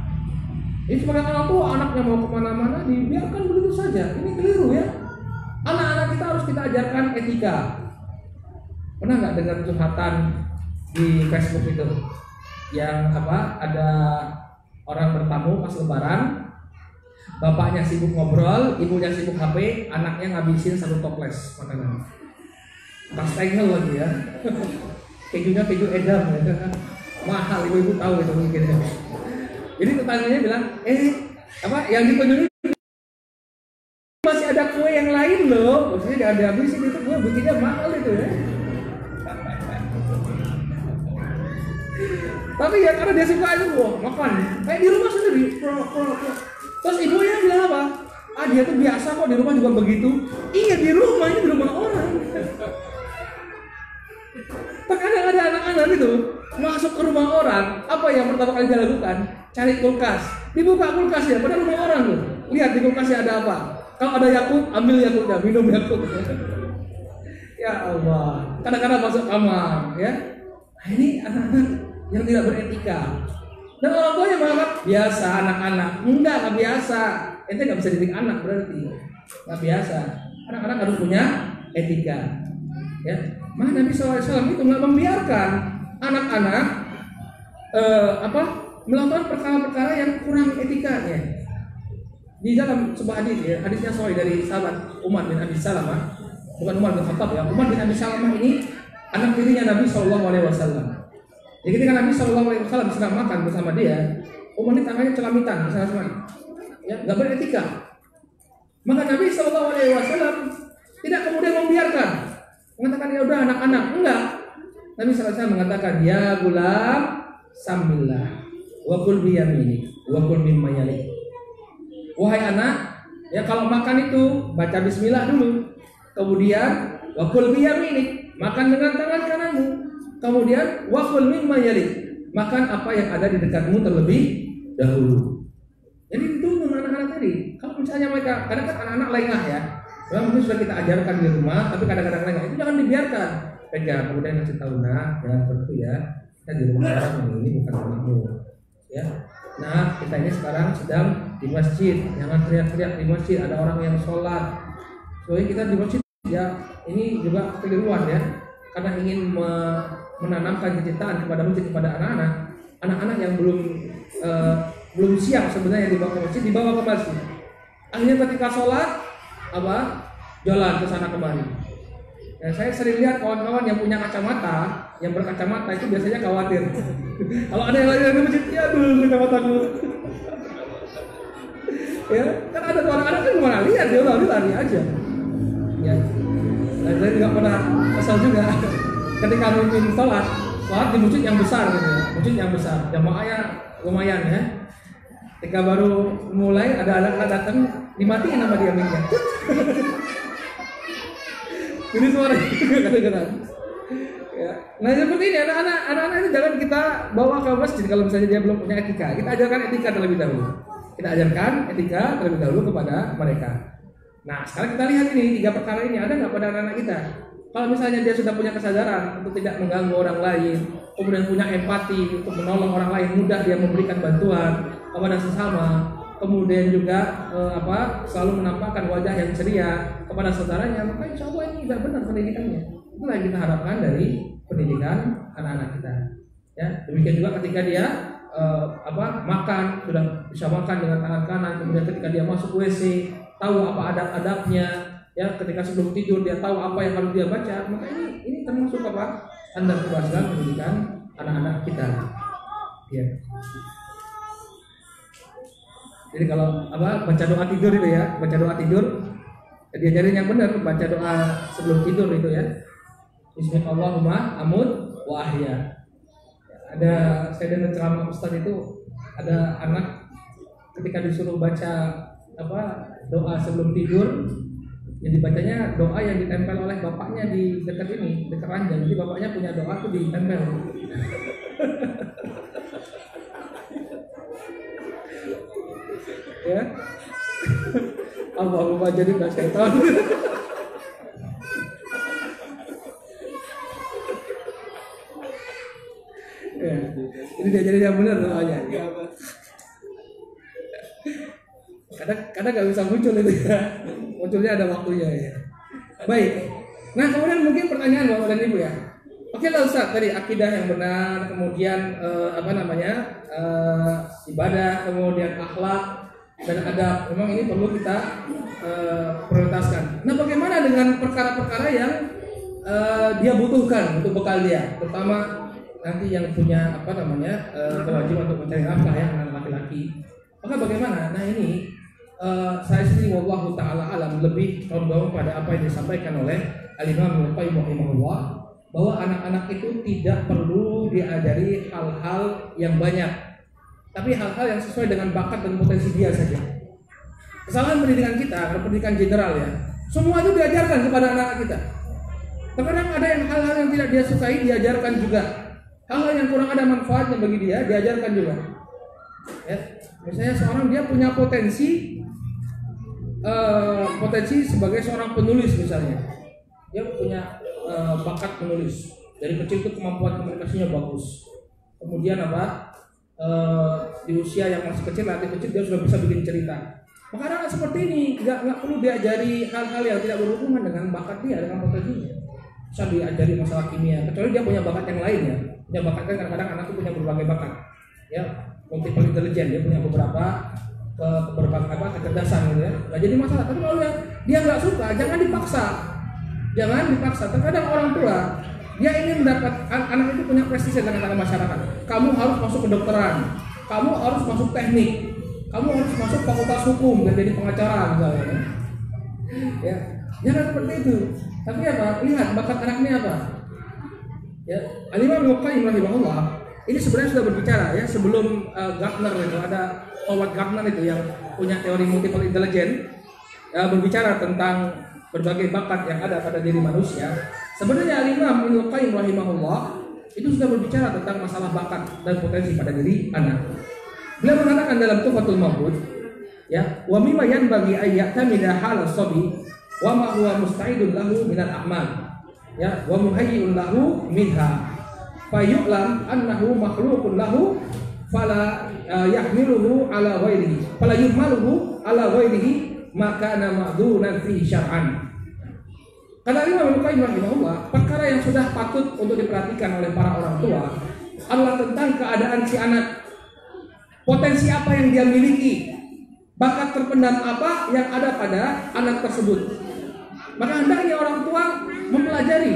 Ini sebagai orang tua, anaknya mau kemana-mana dibiarkan begitu saja. Ini keliru, ya. Anak-anak kita harus kita ajarkan etika. Pernah nggak dengar curhatan di Facebook itu, yang ada orang bertamu pas lebaran, bapaknya sibuk ngobrol, ibunya sibuk HP, anaknya ngabisin 1 toples makanan. Kastengel lagi, ya. Kejunya keju edam, ya. Mahal, ibu-ibu tahu itu mungkin, ya. Jadi tetangganya bilang, yang dikunjungi masih ada kue yang lain loh. Maksudnya jangan dihabisin, itu kue bikinnya mahal itu, ya. Tapi ya karena dia suka itu, makan. Kayak di rumah sendiri. Terus ibunya bilang apa? Dia tuh biasa kok, di rumah juga begitu. Iya, di rumah, ini di rumah orang. Terkadang ada anak-anak itu masuk ke rumah orang, apa yang pertama kali dia lakukan? Cari kulkas. Dibuka kulkas ya, pada rumah orang tuh. Lihat di kulkasnya ada apa. Kalau ada Yakult, ambil Yakultnya, minum Yakult. Ya Allah. Kadang-kadang masuk kamar, ya. Nah, ini anak-anak yang tidak beretika. Dan orang tuanya mengatakan biasa anak-anak. Enggak biasa. Ente nggak bisa didik anak berarti. Nggak biasa. Anak-anak harus punya etika. Ya. Nabi SAW itu nggak membiarkan anak-anak melakukan perkara-perkara yang kurang etikanya. Di dalam sebuah hadis, ya, hadisnya sahih dari sahabat Umar bin Abi Salamah, bukan Umar bin Khattab, ya. Umar bin Abi Salamah ini anak tirinya Nabi SAW. Jadi ketika Nabi SAW sedang makan bersama dia, Umar ini tangannya celamitan bersama-sama, ya, nggak beretika. Maka Nabi SAW tidak kemudian membiarkan, mengatakan ya udah anak-anak, enggak. Nabi SAW mengatakan ya gulam sambillah wa kul biyaminik wa kul mimma yalik. Wahai anak, ya kalau makan itu baca bismillah dulu, kemudian wa kul biyaminik, makan dengan tangan kananmu. Kemudian wakul mimma yalik, makan apa yang ada di dekatmu terlebih dahulu. Jadi itu anak-anak tadi. Kalau misalnya mereka, kadang kan anak-anak lengah, ya. Memang mungkin sudah kita ajarkan di rumah, tapi kadang-kadang lengah. Itu jangan dibiarkan. Pegang, kemudian kasih tahu, nah, jangan seperti itu, ya. Kita di rumah orang ini bukan rumahmu, ya. Nah, kita ini sekarang sedang di masjid, jangan teriak-teriak di masjid. Ada orang yang sholat, soalnya kita di masjid ya ini juga keliruan ya, karena ingin menanamkan kecintaan kepada masjid kepada anak-anak yang belum siap sebenarnya dibawa ke masjid, dibawa ke masjid. Akhirnya ketika sholat jalan ke sana kemari. Ya, saya sering lihat kawan-kawan yang punya kacamata, yang berkacamata itu biasanya khawatir. Kalau ada yang lagi di masjid, ya aduh kacamataku. Ya, kan ada tuh anak-anak kan kemana lihat dia lari aja. Ya, dan saya juga pernah kesal juga ketika memimpin sholat di masjid yang besar gitu ya, masjid yang besar, jamaahnya lumayan ya. Ketika baru mulai ada anak-anak datang, dimatiin sama dia mic-nya. Ini suara kadang-kadang. Ya. Nah seperti ini anak-anak ini jangan kita bawa ke masjid kalau misalnya dia belum punya etika. Kita ajarkan etika terlebih dahulu. Kita ajarkan etika terlebih dahulu kepada mereka. Nah sekarang kita lihat ini 3 perkara ini ada nggak pada anak-anak kita? Kalau misalnya dia sudah punya kesadaran untuk tidak mengganggu orang lain, kemudian punya empati untuk menolong orang lain, mudah dia memberikan bantuan kepada sesama, kemudian juga selalu menampakkan wajah yang ceria kepada saudaranya, maka insya Allah ini tidak benar pendidikannya. Itulah yang kita harapkan dari pendidikan anak-anak kita. Ya, demikian juga ketika dia makan, sudah bisa makan dengan tangan kanan, kemudian ketika dia masuk WC tahu apa adab-adabnya, ya ketika sebelum tidur dia tahu apa yang harus dia baca, maka ini termasuk standar keberhasilan pendidikan anak-anak kita. Ya. Jadi kalau baca doa tidur itu ya, baca doa tidur, diajarin yang benar, baca doa sebelum tidur itu ya. Bismillahirrahmanirrahim, amut wa ahya. Ada saya dengar ceramah Ustaz itu ada anak ketika disuruh baca doa sebelum tidur, yang dibacanya doa yang ditempel oleh bapaknya di dekat ranjang. Jadi bapaknya punya doa tuh ditempel. Ya, Allahumma jadi syaitan. Ya, ini diajarin yang benar doanya. Kadang nggak bisa muncul itu ya. Munculnya ada waktunya ya. Baik. Nah kemudian mungkin pertanyaan Bapak dan Ibu ya. Oke lah Ustaz, tadi akidah yang benar, kemudian ibadah, kemudian akhlak dan adab. Memang ini perlu kita prioritaskan. Nah bagaimana dengan perkara-perkara yang dia butuhkan untuk bekal dia, terutama nanti yang punya kewajiban untuk mencari nafkah ya, anak laki-laki. Maka bagaimana? Nah ini saya sendiri wallahu taala alam lebih condong pada apa yang disampaikan oleh Al-Imam Ibnu Qayyim rahimahullah, bahwa anak-anak itu tidak perlu diajari hal-hal yang banyak, tapi hal-hal yang sesuai dengan bakat dan potensi dia saja. Kesalahan pendidikan kita, pendidikan general ya, semua itu diajarkan kepada anak kita. Terkadang ada yang hal-hal yang tidak dia sukai diajarkan juga, hal-hal yang kurang ada manfaatnya bagi dia diajarkan juga. Ya, misalnya seorang dia punya potensi sebagai seorang penulis misalnya, dia punya bakat penulis dari kecil itu kemampuan komunikasinya bagus. Kemudian di usia yang masih kecil, dia sudah bisa bikin cerita. Maka anak seperti ini nggak perlu diajari hal-hal yang tidak berhubungan dengan bakat dia, dengan potensinya. Bisa diajari masalah kimia, kecuali dia punya bakat yang lain ya. Punya bakat kan kadang-kadang anak itu punya berbagai bakat. Ya, multiple intelligence, dia punya beberapa kecerdasan gitu ya. Nggak jadi masalah. Tapi kalau dia nggak suka, jangan dipaksa. Terkadang orang tua dia ingin mendapat anak itu punya prestise di tengah masyarakat. Kamu harus masuk kedokteran, kamu harus masuk teknik, kamu harus masuk fakultas hukum dan jadi pengacara misalnya. Ya, jangan seperti itu. Tapi lihat bakat anaknya apa. Ya, Al-Imam Ibnu Qayyim rahimahullah ini sebenarnya sudah berbicara ya sebelum Gartner itu, ada Howard Gardner itu yang punya teori multiple intelligence, berbicara tentang berbagai bakat yang ada pada diri manusia. Sebenarnya Al-Imam Ibnu Qayyim rahimahullah itu sudah berbicara tentang masalah bakat dan potensi pada diri anak. Beliau mengatakan dalam Tuhfatul Mawlud, ya, wa mimma yanbaghi ay ya'tamida hal as-sabi wa ma huwa musta'idun lahu min al-a'mal, ya, wa muhayyi'un lahu minha, fa yu'lam annahu makhluqun lahu fala yahmiluhu ala ghairihi fala yuhmaluhu ala ghairihi maka ma'dzunan fi syar'an. Kata Imam Ibnu Qayyim rahimahullah, perkara yang sudah patut untuk diperhatikan oleh para orang tua adalah tentang keadaan si anak, potensi apa yang dia miliki, bakat terpendam apa yang ada pada anak tersebut. Maka hendaknya orang tua mempelajari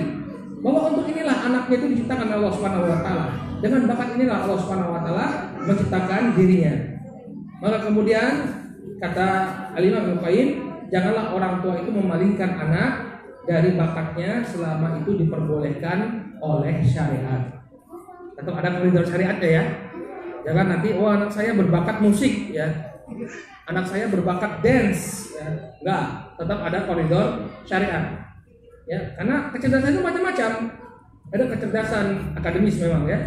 bahwa untuk inilah anaknya itu diciptakan oleh Allah Subhanahu wa taala. Dengan bakat inilah Allah Subhanahu wa taala menciptakan dirinya. Maka kemudian kata Al-Imam Ibnu Qayyim, janganlah orang tua itu memalingkan anak dari bakatnya selama itu diperbolehkan oleh syariat. Tetap ada koridor syariatnya ya. Jangan nanti anak saya berbakat musik ya. Anak saya berbakat dance ya. Enggak, tetap ada koridor syariat. Ya, karena kecerdasan itu macam-macam. Ada kecerdasan akademis memang ya.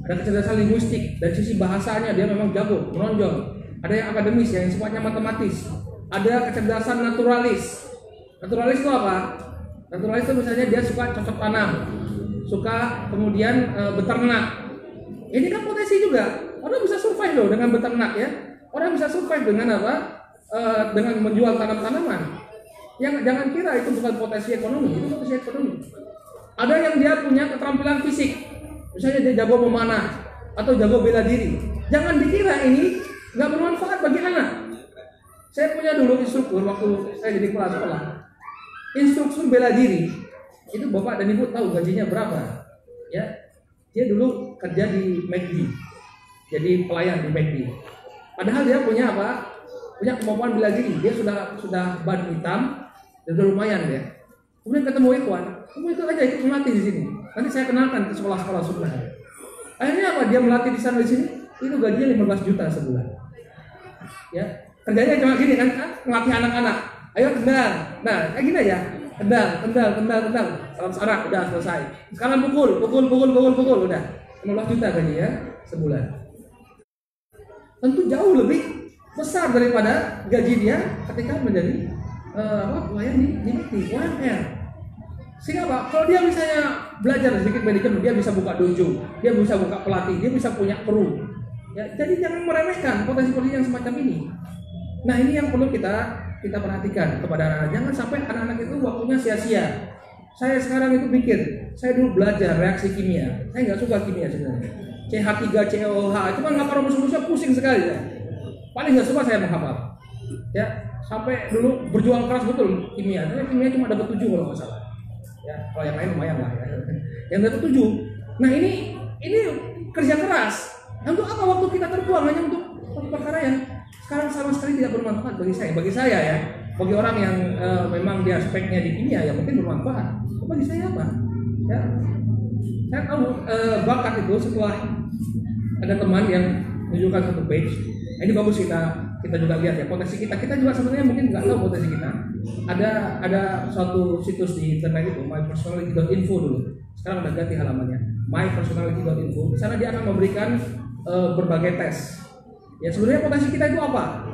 Ada kecerdasan linguistik, dari sisi bahasanya dia memang jago, menonjol. Ada yang akademis yang sifatnya matematis. Ada kecerdasan naturalis. Naturalis itu apa? Naturalis itu misalnya dia suka cocok tanam, suka kemudian beternak. Ini kan potensi juga. Orang bisa survive loh dengan beternak ya. Orang bisa survive dengan apa? Dengan menjual tanam-tanaman. Yang jangan kira itu bukan potensi ekonomi, itu potensi ekonomi. Ada yang dia punya keterampilan fisik, misalnya dia jago memanah atau jago bela diri. Jangan dikira ini nggak bermanfaat bagi anak. Saya punya dulu instruktur waktu saya jadi kepala sekolah. Instruktur bela diri itu bapak dan ibu tahu gajinya berapa? Ya, dia dulu kerja di McD, jadi pelayan di McD. Padahal dia punya apa? Punya kemampuan bela diri. Dia sudah ban hitam, dan udah lumayan dia. Kemudian ketemu Ikhwan, kamu ikut aja ikut melatih di sini. Nanti saya kenalkan ke sekolah-sekolah sebelah. Akhirnya apa? Dia melatih di sana di sini. Itu gajinya 15 juta sebulan. Ya, kerjanya cuma gini kan, melatih anak-anak. Ayo kendal. Nah, kayak gini aja. Kendal. Salam sarak udah selesai. Sekarang pukul, udah. 15 juta gaji ya sebulan. Tentu jauh lebih besar daripada gaji dia ketika menjadi pelayan di UMR. Sehingga Pak, kalau dia misalnya belajar sedikit manajemen, dia bisa buka dojo, dia bisa buka pelatih, dia bisa punya kru. Ya, jadi jangan meremehkan potensi-potensi yang semacam ini. Nah, ini yang perlu kita perhatikan kepada anak-anak. Jangan sampai anak-anak itu waktunya sia-sia. Saya sekarang itu pikir, saya dulu belajar reaksi kimia. Saya nggak suka kimia sebenarnya. CH3COH itu kan ngapal rumus-rumusnya pusing sekali ya. Paling nggak suka saya menghafal. Ya, sampai dulu berjuang keras betul kimia. Tapi kimia cuma dapat 7 kalau nggak salah. Ya, kalau yang lain lumayan lah ya. Yang dapat 7. Nah, ini kerja keras. Untuk apa waktu kita terbuang hanya untuk perkara yang sekarang sama sekali tidak bermanfaat bagi saya. Bagi saya ya, bagi orang yang memang dia speknya di kimia ya mungkin bermanfaat. Bagi saya apa? Ya, saya tahu bakat itu setelah ada teman yang menunjukkan satu page. Ini bagus kita juga lihat ya potensi kita juga sebenarnya mungkin nggak tahu potensi kita. Ada suatu situs di internet itu mypersonality.info dulu. Sekarang udah ganti halamannya mypersonality.info. Di sana dia akan memberikan berbagai tes. Ya sebenarnya potensi kita itu apa?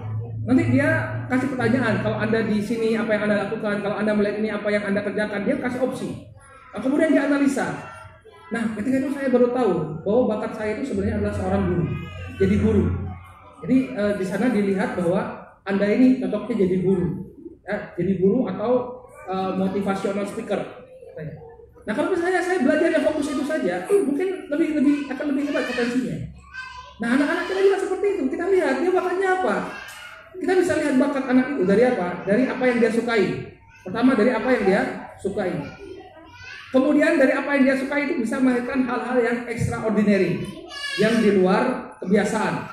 Nanti dia kasih pertanyaan, kalau Anda di sini apa yang Anda lakukan, kalau Anda melihat ini apa yang Anda kerjakan, dia kasih opsi. Nah, kemudian dia analisa. Nah, ketika itu saya baru tahu bahwa bakat saya itu sebenarnya adalah seorang guru. Jadi guru. Jadi di sana dilihat bahwa Anda ini cocoknya jadi guru. Ya, jadi guru atau motivational speaker. Nah, kalau misalnya saya belajar yang fokus itu saja, mungkin akan lebih hebat potensinya. Nah, anak-anak kita juga seperti itu. Kita lihat dia bakatnya apa. Kita bisa lihat bakat anak itu dari apa? Dari apa yang dia sukai. Pertama dari apa yang dia sukai. Kemudian dari apa yang dia sukai itu bisa melahirkan hal-hal yang extraordinary, yang di luar kebiasaan.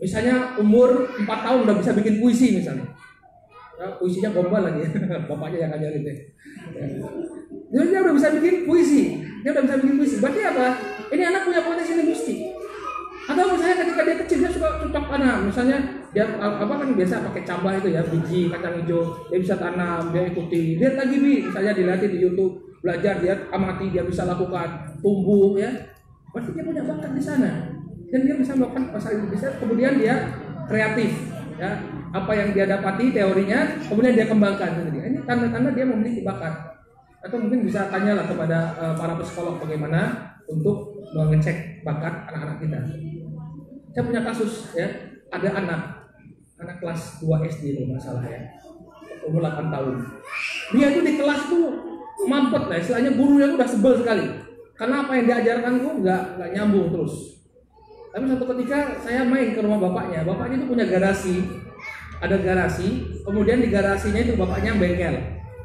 Misalnya umur 4 tahun udah bisa bikin puisi misalnya. Ya, puisinya gombal lagi. Bapaknya yang ngajarin deh. Jadi dia udah bisa bikin puisi. Berarti apa? Ini anak punya potensi linguistik. Atau misalnya ketika dia kecil dia suka cocok tanam, misalnya dia kan biasa pakai cabah itu ya, biji kacang hijau, dia bisa tanam, dia ikuti, lihat lagi misalnya dilihatin di YouTube, belajar dia amati, dia bisa lakukan, tumbuh ya, berarti dia punya bakat di sana, dan dia bisa melakukan pasal itu bisa, kemudian dia kreatif, ya, apa yang dia dapati teorinya, kemudian dia kembangkan, ini tanda-tanda dia memiliki bakat, atau mungkin bisa tanyalah kepada para psikolog bagaimana untuk mengecek bakat anak-anak kita. Saya punya kasus ya, ada anak kelas 2 SD kalau nggak salah ya, umur 8 tahun. Dia itu di kelas tuh mampet lah, istilahnya gurunya udah sebel sekali. Karena apa yang diajarkan tuh nggak nyambung terus. Tapi suatu ketika saya main ke rumah bapaknya itu punya garasi, ada garasi, kemudian di garasinya itu bapaknya bengkel.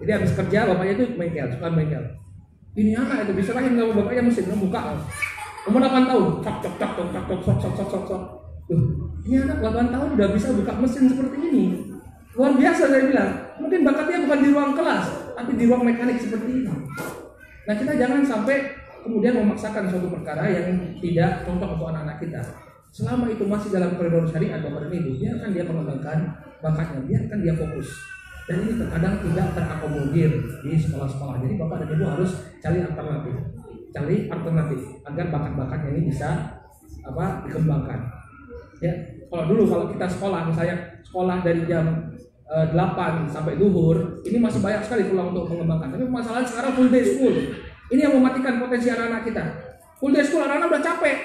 Jadi habis kerja bapaknya itu bengkel, suka bengkel. Ini anak itu diserahin sama bapaknya mesin buka. Umur 8 tahun, sok. Ini anak 8 tahun udah bisa buka mesin seperti ini. Luar biasa saya bilang. Mungkin bakatnya bukan di ruang kelas, tapi di ruang mekanik seperti ini. Nah, kita jangan sampai kemudian memaksakan suatu perkara yang tidak cocok untuk anak-anak kita. Selama itu masih dalam koridor syariat Bapak dan Ibu, biarkan dia mengembangkan bakatnya, biarkan dia fokus. Dan ini terkadang tidak terakomodir di sekolah-sekolah. Jadi Bapak dan Ibu harus cari alternatif agar bakat-bakatnya ini bisa dikembangkan. Ya, kalau kita sekolah, misalnya sekolah dari jam 8 sampai zuhur, ini masih banyak sekali peluang untuk mengembangkan. Tapi masalahnya sekarang full day school. Ini yang mematikan potensi anak-anak kita. Full day school, anak-anak udah capek.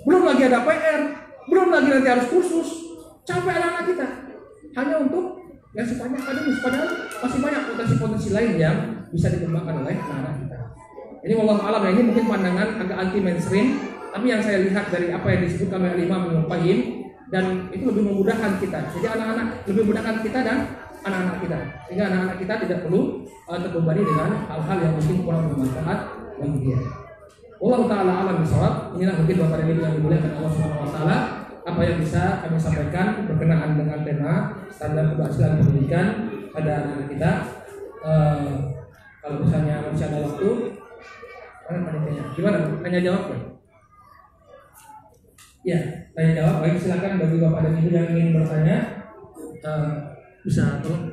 Belum lagi ada PR, belum lagi nanti harus kursus. Capek anak-anak kita. Hanya untuk yang sifatnya akademis, padahal masih banyak potensi-potensi lain yang bisa dikembangkan oleh anak-anak kita. Ini wallahu a'lam ya, ini mungkin pandangan agak anti mainstream, tapi yang saya lihat dari apa yang disebutkan oleh Imam Ibnu Qayyim, dan itu lebih memudahkan kita. Jadi anak-anak lebih memudahkan kita dan anak-anak kita, sehingga anak-anak kita tidak perlu terbebani dengan hal-hal yang mungkin kurang bermanfaat bagi dia. Wallahu ta'ala a'lam bishawab. Inilah mungkin Bapak dan Ibu yang dimuliakan Allah Subhanahu wa taala, apa yang bisa kami sampaikan berkenaan dengan tema standar keberhasilan pendidikan pada anak kita. Kalau misalnya masih ada waktu, gimana? Tanya jawab ya? Ya, tanya jawab. Baik, silakan bagi Bapak dan Ibu yang ingin bertanya, bisa tolong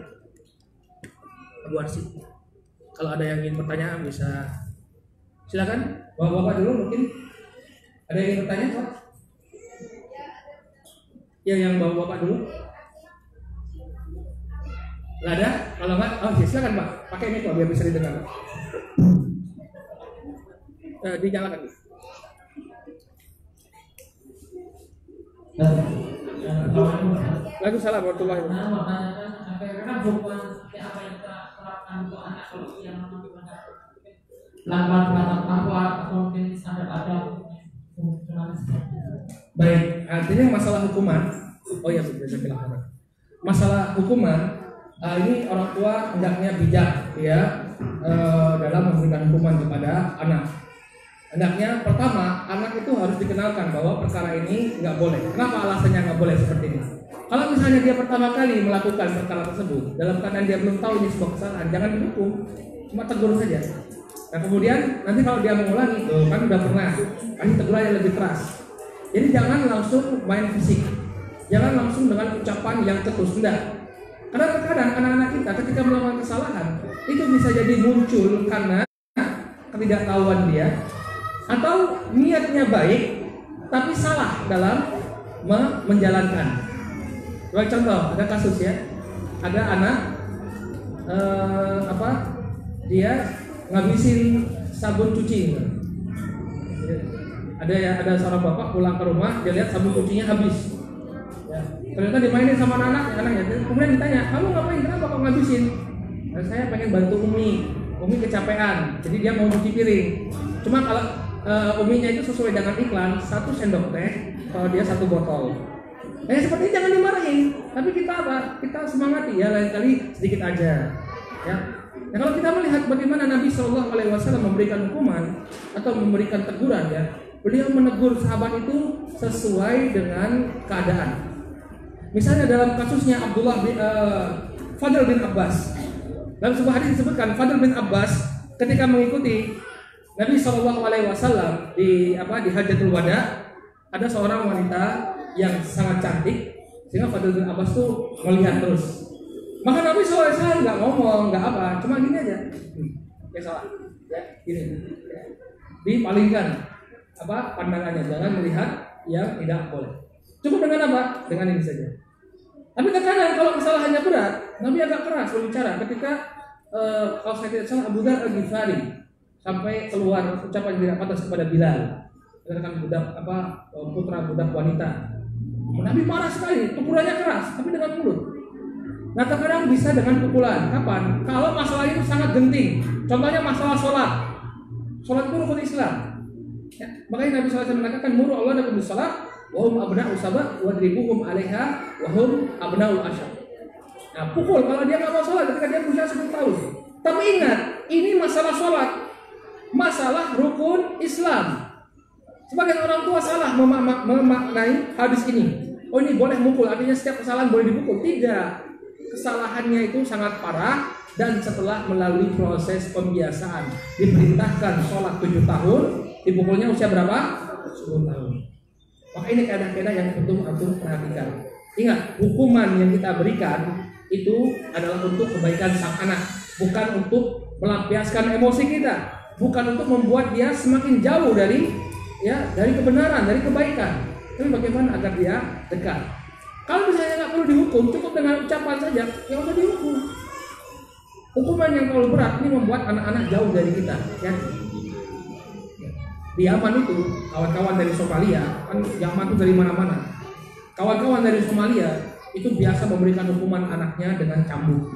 Abu Arsy. Kalau ada yang ingin bertanya bisa silakan. Bapak dulu mungkin ada yang ingin bertanya, Pak? Ya, yang bapak dulu. Nggak ada? Kalau nggak, silakan Pak. Pakai ini Pak biar bisa didengar. Dinyalakan. Waalaikumsalam warahmatullahi wabarakatuh. Karena bukan apa yang kita terapkan untuk anak kalau yang langkah tanpa atau mungkin standar ada. Baik, artinya masalah hukuman. Oh ya, bisa bilang masalah hukuman. Ini orang tua hendaknya bijak ya dalam memberikan hukuman kepada anak. Hendaknya pertama anak itu harus dikenalkan bahwa perkara ini nggak boleh. Kenapa alasannya nggak boleh seperti ini? Kalau misalnya dia pertama kali melakukan perkara tersebut dalam keadaan dia belum tahu ini sebuah kesalahan, jangan dihukum, cuma tegur saja. Nah kemudian nanti kalau dia mengulangi, kan udah pernah, kasih teguran yang lebih keras. Jadi jangan langsung main fisik, jangan langsung dengan ucapan yang ketus, enggak. Karena terkadang anak-anak kita ketika melakukan kesalahan itu bisa jadi muncul karena ketidaktahuan dia, atau niatnya baik tapi salah dalam menjalankan. Sebagai contoh, ada kasus ya, ada anak dia ngabisin sabun cuci. Ada seorang bapak pulang ke rumah, dia lihat sabun cucinya habis. Ya, ternyata dimainin sama anaknya. Kemudian ditanya, kamu ngapain? Kenapa kok ngabisin? Nah, saya pengen bantu Umi kecapean, jadi dia mau cuci piring. Cuma kalau uminya itu sesuai dengan iklan 1 sendok teh, kalau dia 1 botol. Seperti ini jangan dimarahin, tapi kita semangati ya, lain kali sedikit aja. Ya. Nah kalau kita melihat bagaimana Nabi Shallallahu Alaihi Wasallam memberikan hukuman atau memberikan teguran ya, beliau menegur sahabat itu sesuai dengan keadaan. Misalnya dalam kasusnya Fadl bin Abbas, dalam sebuah hadis disebutkan Fadl bin Abbas ketika mengikuti Nabi Shallallahu Alaihi Wasallam di Hajatul Wada, ada seorang wanita yang sangat cantik sehingga Fadl bin Abbas tuh melihat terus. Maka Nabi SAW nggak ngomong, nggak apa, cuma gini aja, ya salah, ya gini, ya. Dipalingkan pandangannya, jangan melihat yang tidak boleh. Cukup dengan apa? Dengan ini saja. Tapi terkadang kalau kesalahannya berat, Nabi agak keras berbicara. Ketika kalau saya tidak salah Abu Dzar Al-Ghifari sampai keluar ucapan tidak pantas kepada Bilal, rekan budak putra budak wanita. Nabi marah sekali, pukulannya keras, tapi dengan mulut. Nah terkadang bisa dengan pukulan. Kapan? Kalau masalah itu sangat genting. Contohnya masalah sholat. Sholat itu rukun Islam. Ya, makanya Nabi SAW mengatakan muru Allah dan sholat, wahum abna'u sabah, wadribuhum alaiha, wahum abna'u asyar. Nah pukul kalau dia nggak mau sholat ketika dia berusia 10 tahun. Tapi ingat, ini masalah sholat, masalah rukun Islam. Sebagian orang tua salah memaknai hadis ini. Oh ini boleh mukul, artinya setiap kesalahan boleh dipukul. Tidak. Kesalahannya itu sangat parah dan setelah melalui proses pembiasaan diperintahkan sholat 7 tahun, dipukulnya usia berapa? 10 tahun. Maka ini kadang-kadang yang antum perhatikan. Ingat, hukuman yang kita berikan itu adalah untuk kebaikan sang anak, bukan untuk melampiaskan emosi kita, bukan untuk membuat dia semakin jauh dari kebenaran, dari kebaikan. Tapi bagaimana agar dia dekat? Kalau misalnya nggak perlu dihukum, cukup dengan ucapan saja, ya usah dihukum. Hukuman yang terlalu berat ini membuat anak-anak jauh dari kita. Ya. Di Yaman itu, kawan-kawan dari Somalia, kan Yaman itu dari mana-mana. Kawan-kawan dari Somalia itu biasa memberikan hukuman anaknya dengan cambuk.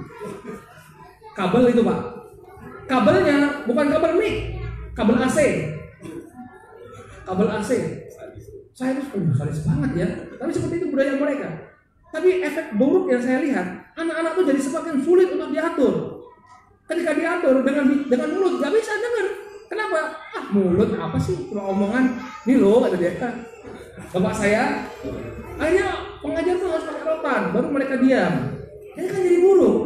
Kabel itu Pak, kabelnya bukan kabel mic, kabel AC. Kabel AC. Saya itu sadis banget ya. Tapi seperti itu budaya mereka. Tapi efek buruk yang saya lihat, anak-anak itu jadi semakin sulit untuk diatur. Ketika diatur dengan mulut, nggak bisa dengar. Kenapa? Mulut apa sih? Cuma omongan. Nih loh kata dia. Bapak saya, akhirnya pengajar tuh harus pakai rotan, baru mereka diam. Ini kan jadi buruk.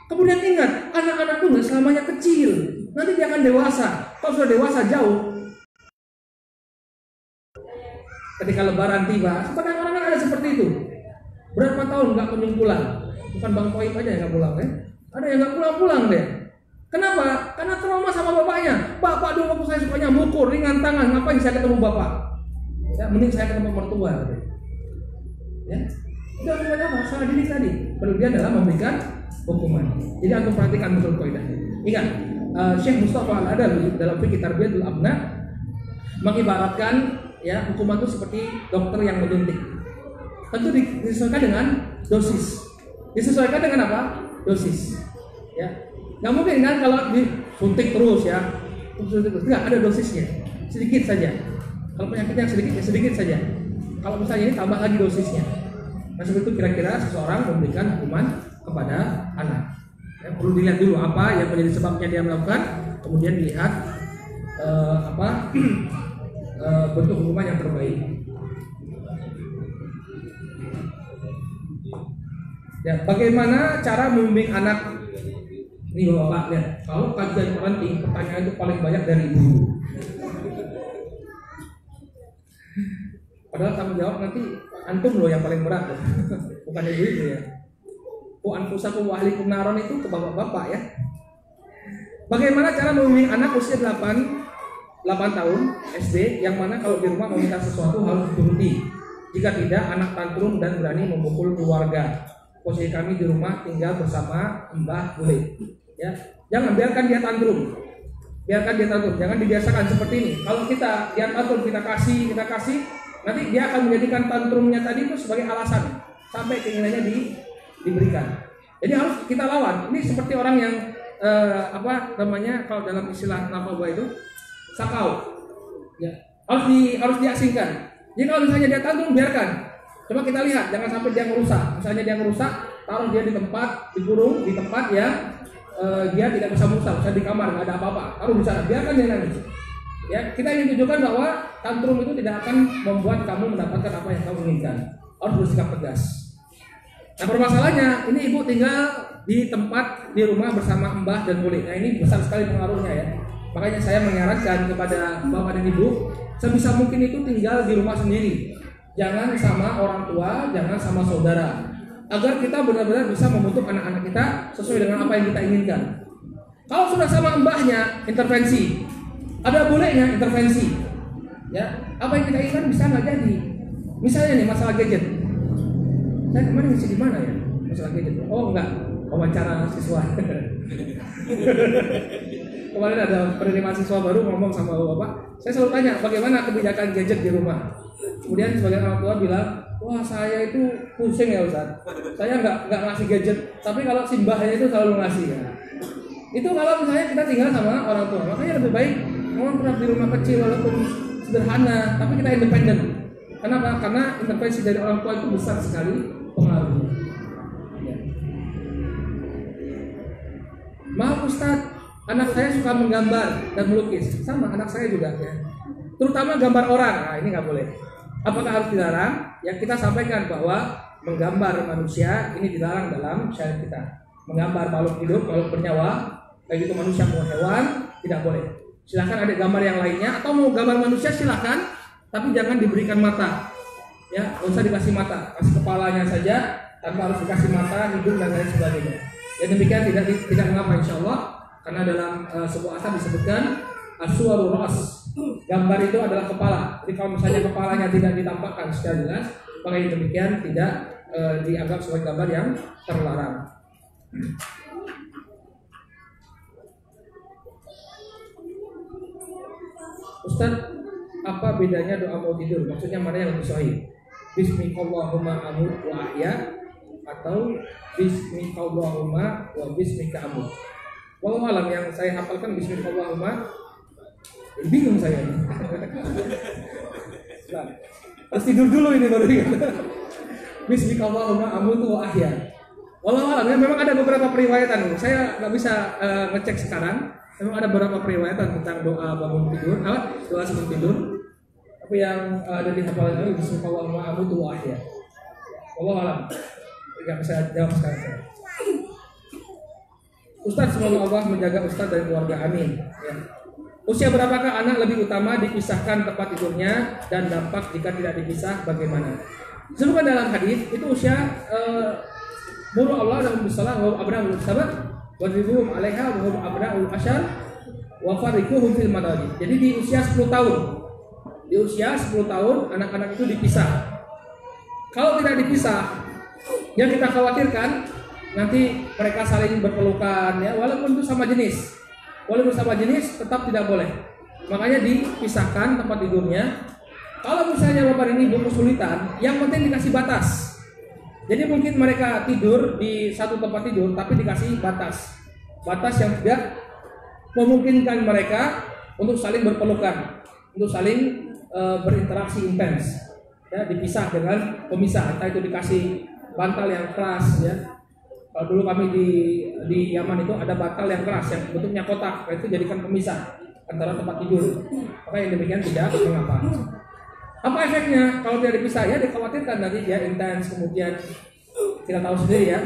Kemudian ingat, anak-anak itu nggak selamanya kecil. Nanti dia akan dewasa. Kalau sudah dewasa jauh. Ketika lebaran tiba, sebagian orang kan ada seperti itu. Berapa tahun nggak kunjung pulang? Bukan Bang Toib aja yang nggak pulang ya. Ada yang nggak pulang deh. Kenapa? Karena trauma sama bapaknya. Bapak dulu waktu saya sukanya mukul, ringan tangan. Ngapain saya ketemu bapak? Ya, mending saya ketemu mertua. Ya, itu hukumannya masalah didik tadi. Berlebihan dalam memberikan hukuman. Jadi antum perhatikan betul kaidahnya. Ingat, Syekh Mustafa Al-Adawi dalam Fiqh Tarbiyatul Abna mengibaratkan ya hukuman itu seperti dokter yang menyuntik. Tentu disesuaikan dengan dosis. Disesuaikan dengan apa? Dosis. Ya, nggak mungkin kan kalau disuntik terus ya. Nggak, ada dosisnya. Sedikit saja. Kalau penyakitnya sedikit ya sedikit saja. Kalau misalnya ini tambah lagi dosisnya. Nah seperti itu kira-kira seseorang memberikan hukuman kepada anak. Ya, perlu dilihat dulu apa yang menjadi sebabnya dia melakukan, kemudian dilihat bentuk hukuman yang terbaik. Ya, bagaimana cara membimbing anak? Ini Bapak lihat, kalau kajian parenting pertanyaan itu paling banyak dari ibu. Padahal tanggung jawab nanti antum loh yang paling berat, bukan ibu-ibu ya. Anfusakum wa ahlikum naron itu ke bapak-bapak ya. Bagaimana cara membimbing anak usia 8 tahun SD yang mana kalau di rumah meminta sesuatu harus dituruti. Jika tidak anak tantrum dan berani memukul keluarga. Posisi kami di rumah tinggal bersama Mbah Bule. Ya, jangan biarkan dia tantrum. Biarkan dia tantrum, jangan dibiasakan seperti ini. Kalau dia tantrum kita kasih, nanti dia akan menjadikan tantrumnya tadi itu sebagai alasan sampai keinginannya diberikan. Jadi harus kita lawan. Ini seperti orang yang kalau dalam istilah narkoba itu sakau. Ya, harus diasingkan. Jadi kalau misalnya dia tantrum biarkan. Coba kita lihat, jangan sampai dia merusak. Misalnya dia merusak, taruh dia di tempat, dikurung di tempat yang dia tidak bisa merusak, misalnya di kamar nggak ada apa-apa, taruh di sana, biarkan dia nangis. Ya, kita ingin tunjukkan bahwa tantrum itu tidak akan membuat kamu mendapatkan apa yang kamu inginkan. Harus bersikap tegas. Nah permasalahannya, ini ibu tinggal di tempat di rumah bersama mbah dan bule. Nah ini besar sekali pengaruhnya ya. Makanya saya menyarankan kepada bapak dan ibu, sebisa mungkin itu tinggal di rumah sendiri. Jangan sama orang tua, jangan sama saudara, agar kita benar-benar bisa membentuk anak-anak kita sesuai dengan apa yang kita inginkan. Kalau sudah sama mbahnya, intervensi. Ada bolehnya intervensi. Ya, apa yang kita inginkan bisa nggak jadi. Misalnya nih masalah gadget. Saya kemarin ngisi di mana ya masalah gadget? Oh enggak, wawancara siswa. Kemarin ada penerimaan siswa baru ngomong sama bapak. Saya selalu tanya bagaimana kebijakan gadget di rumah. Kemudian sebagian orang tua bilang wah saya itu pusing ya Ustaz. Saya nggak ngasih gadget, tapi kalau simbahnya itu selalu ngasih ya. Itu kalau misalnya kita tinggal sama orang tua, makanya lebih baik ngontrak di rumah kecil walaupun sederhana, tapi kita independen. Kenapa? Karena intervensi dari orang tua itu besar sekali pengaruhnya. Ya. Maaf Ustaz, anak saya suka menggambar dan melukis. Sama anak saya juga ya. Terutama gambar orang. Nah, ini nggak boleh. Apakah harus dilarang? Ya kita sampaikan bahwa menggambar manusia ini dilarang dalam syariat kita. Menggambar makhluk hidup, makhluk bernyawa, baik itu manusia maupun hewan, tidak boleh. Silakan ada gambar yang lainnya atau mau gambar manusia silakan, tapi jangan diberikan mata. Ya, nggak usah dikasih mata, kasih kepalanya saja tanpa harus dikasih mata, hidung dan lain sebagainya. Ya demikian tidak mengapa insyaallah, karena dalam sebuah asar disebutkan as-suwarur ras. Gambar itu adalah kepala. Jadi kalau misalnya kepalanya tidak ditampakkan secara jelas, maka yang demikian tidak dianggap sebagai gambar yang terlarang. Ustaz, apa bedanya doa mau tidur? Maksudnya mana yang lebih sahih? Bismillahumma amut wa ahya atau Bismillahumma wa bismika amut? Wallahu alam, yang saya hafalkan Bismillahumma. Bingung saya ini. Nah, harus tidur dulu ini baru ingat. Bismillahumma amut wa ahya. Wallahu alam, ya, memang ada beberapa periwayatan. Saya nggak bisa ngecek sekarang. Memang ada beberapa periwayatan tentang doa bangun tidur, doa sebelum tidur. Tapi yang ada di hafalan ini Bismillahumma amut wa ahya. Wallahu alam. Nggak bisa jawab sekarang. Ustaz, semoga Allah menjaga Ustaz dan keluarga, amin. Ya. Usia berapakah anak lebih utama dipisahkan tempat tidurnya dan dampak jika tidak dipisah bagaimana? Sebutkan dalam hadis itu usia muru Allah dan bisalah wa abrahul sabat wa ridhum 'alaiha wa hum abrahul asyar wa fariquhum fil madaji. Jadi di usia 10 tahun. Di usia 10 tahun anak-anak itu dipisah. Kalau tidak dipisah, yang kita khawatirkan nanti mereka saling berpelukan ya, walaupun itu sama jenis. Walaupun sama jenis tetap tidak boleh. Makanya dipisahkan tempat tidurnya. Kalau misalnya bapak dan ibu kesulitan, yang penting dikasih batas. Jadi mungkin mereka tidur di satu tempat tidur tapi dikasih batas. Batas yang tidak memungkinkan mereka untuk saling berpelukan, untuk saling berinteraksi intens. Ya, dipisah dengan pemisah, entah itu dikasih bantal yang keras ya. Kalau dulu kami di Yaman itu ada bantal yang keras yang bentuknya kotak, itu jadikan pemisah antara tempat tidur. Maka yang demikian tidak mengapa. Apa efeknya kalau tidak dipisah? Ya dikhawatirkan nanti dia intens, kemudian kita tahu sendiri ya,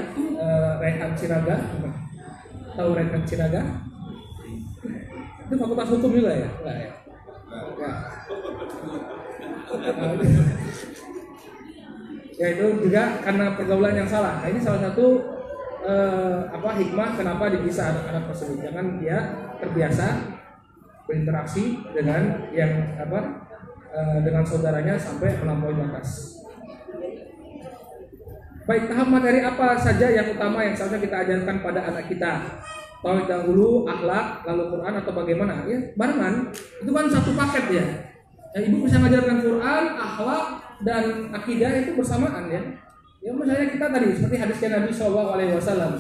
Rehan Siraga. Tahu Rehan Siraga? Itu fakultas hukum juga ya? Enggak ya? Enggak. Ya itu juga karena pergaulan yang salah. Nah, ini salah satu hikmah kenapa dipisah anak-anak tersebut. Jangan dia terbiasa berinteraksi dengan yang dengan saudaranya sampai melampaui batas. Baik, tahap materi apa saja yang utama yang seharusnya kita ajarkan pada anak kita? Tauhid dahulu, akhlak, lalu Quran atau bagaimana? Ya, barengan. Itu kan satu paket ya. Ibu bisa mengajarkan Quran, akhlak dan akidah itu bersamaan ya. Ya misalnya kita tadi seperti hadisnya Nabi SAW,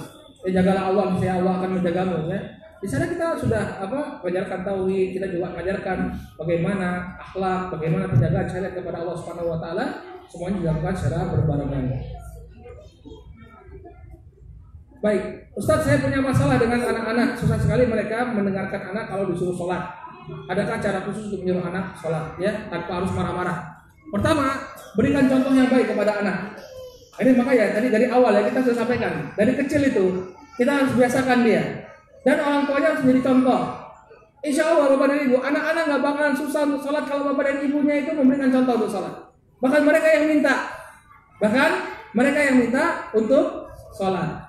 ya jagalah Allah, misalnya Allah akan menjagamu ya. Di sana kita sudah mengajarkan tauhid, kita juga mengajarkan bagaimana akhlak, bagaimana penjagaan syariat kepada Allah Subhanahu wa taala, semuanya dilakukan secara berbarengan. Baik, Ustaz, saya punya masalah dengan anak-anak. Susah sekali mereka mendengarkan anak kalau disuruh sholat. Adakah cara khusus untuk menyuruh anak sholat ya tanpa harus marah-marah? Pertama, berikan contoh yang baik kepada anak. Ini makanya tadi dari awal ya kita sudah sampaikan, dari kecil itu kita harus biasakan dia, dan orang tuanya harus menjadi contoh. Insya Allah bapak dan ibu, anak-anak nggak bakalan susah untuk sholat kalau bapak dan ibunya itu memberikan contoh untuk sholat. Bahkan mereka yang minta untuk sholat.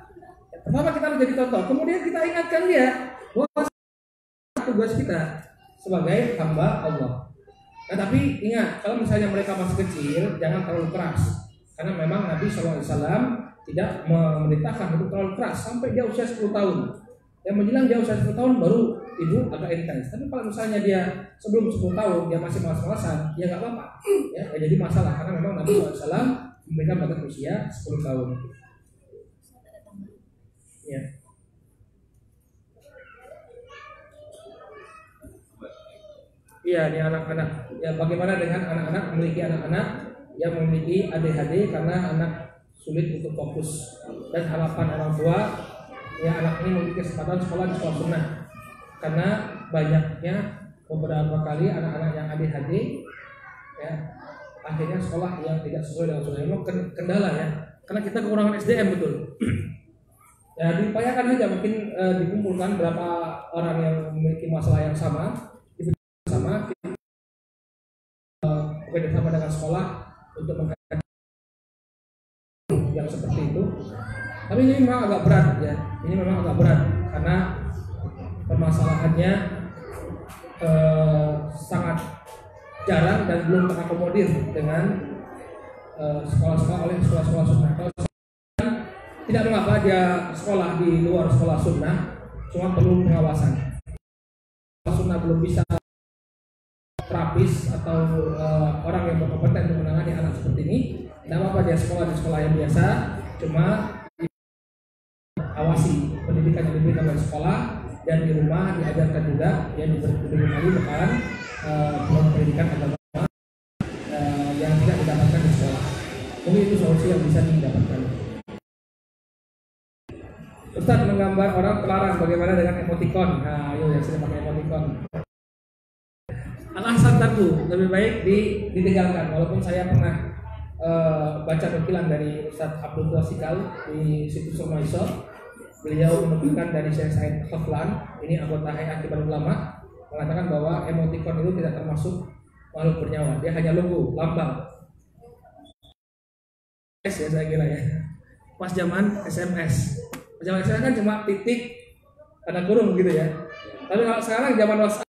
Pertama kita harus jadi contoh, kemudian kita ingatkan dia bahwa tugas kita sebagai hamba Allah. Nah, tapi ingat, kalau misalnya mereka masih kecil, jangan terlalu keras. Karena memang Nabi SAW tidak memerintahkan untuk terlalu keras sampai dia usia 10 tahun. Yang menjelang dia usia 10 tahun baru ibu agak intens. Tapi kalau misalnya dia sebelum 10 tahun dia masih malas-malasan, ya nggak apa-apa. Ya, jadi masalah karena memang Nabi SAW memberikan batas usia 10 tahun. Ya. Iya, ini anak-anak. Ya, bagaimana dengan anak-anak memiliki anak-anak yang memiliki ADHD karena anak sulit untuk fokus, dan harapan orang tua ya anak ini memiliki kesempatan sekolah di sekolah sunnah, karena banyaknya beberapa kali anak-anak yang ADHD ya akhirnya sekolah yang tidak sesuai dengan sunnah. Memang kendala ya, karena kita kekurangan SDM betul. Ya diupayakan aja, mungkin dikumpulkan berapa orang yang memiliki masalah yang sama, bekerjasama dengan sekolah untuk mengkaji yang seperti itu. Tapi ini memang agak berat ya. Ini memang agak berat karena permasalahannya sangat jarang dan belum terakomodir dengan sekolah-sekolah oleh sekolah-sekolah sunnah. Kalau tidak mengapa dia sekolah di luar sekolah sunnah, cuma perlu pengawasan. Sekolah sunnah belum bisa terapis atau orang yang berkompeten untuk menangani anak seperti ini, tidak apa-apa dia sekolah di sekolah yang biasa, cuma awasi pendidikan yang diberikan oleh sekolah, dan di rumah diajarkan juga yang diberi kali bakalan pendidikan agama yang tidak didapatkan di sekolah. Mungkin itu solusi yang bisa didapatkan. Ustadz menggambar orang terlarang, bagaimana dengan emoticon? Nah, ayo yang sudah pakai emoticon. Alasan tertentu lebih baik ditinggalkan. Walaupun saya pernah baca nukilan dari Ustadz Abdul Tuasikal di situs Somaiso, beliau menukilkan dari Syekh Said Khaflan, ini anggota Hayat Kibarul Ulama, mengatakan bahwa emoticon itu tidak termasuk makhluk bernyawa, dia hanya logo, lambang. Ya saya kira ya. Pas zaman SMS, pas zaman SMS kan cuma titik tanda kurung gitu ya. Tapi kalau sekarang zaman WhatsApp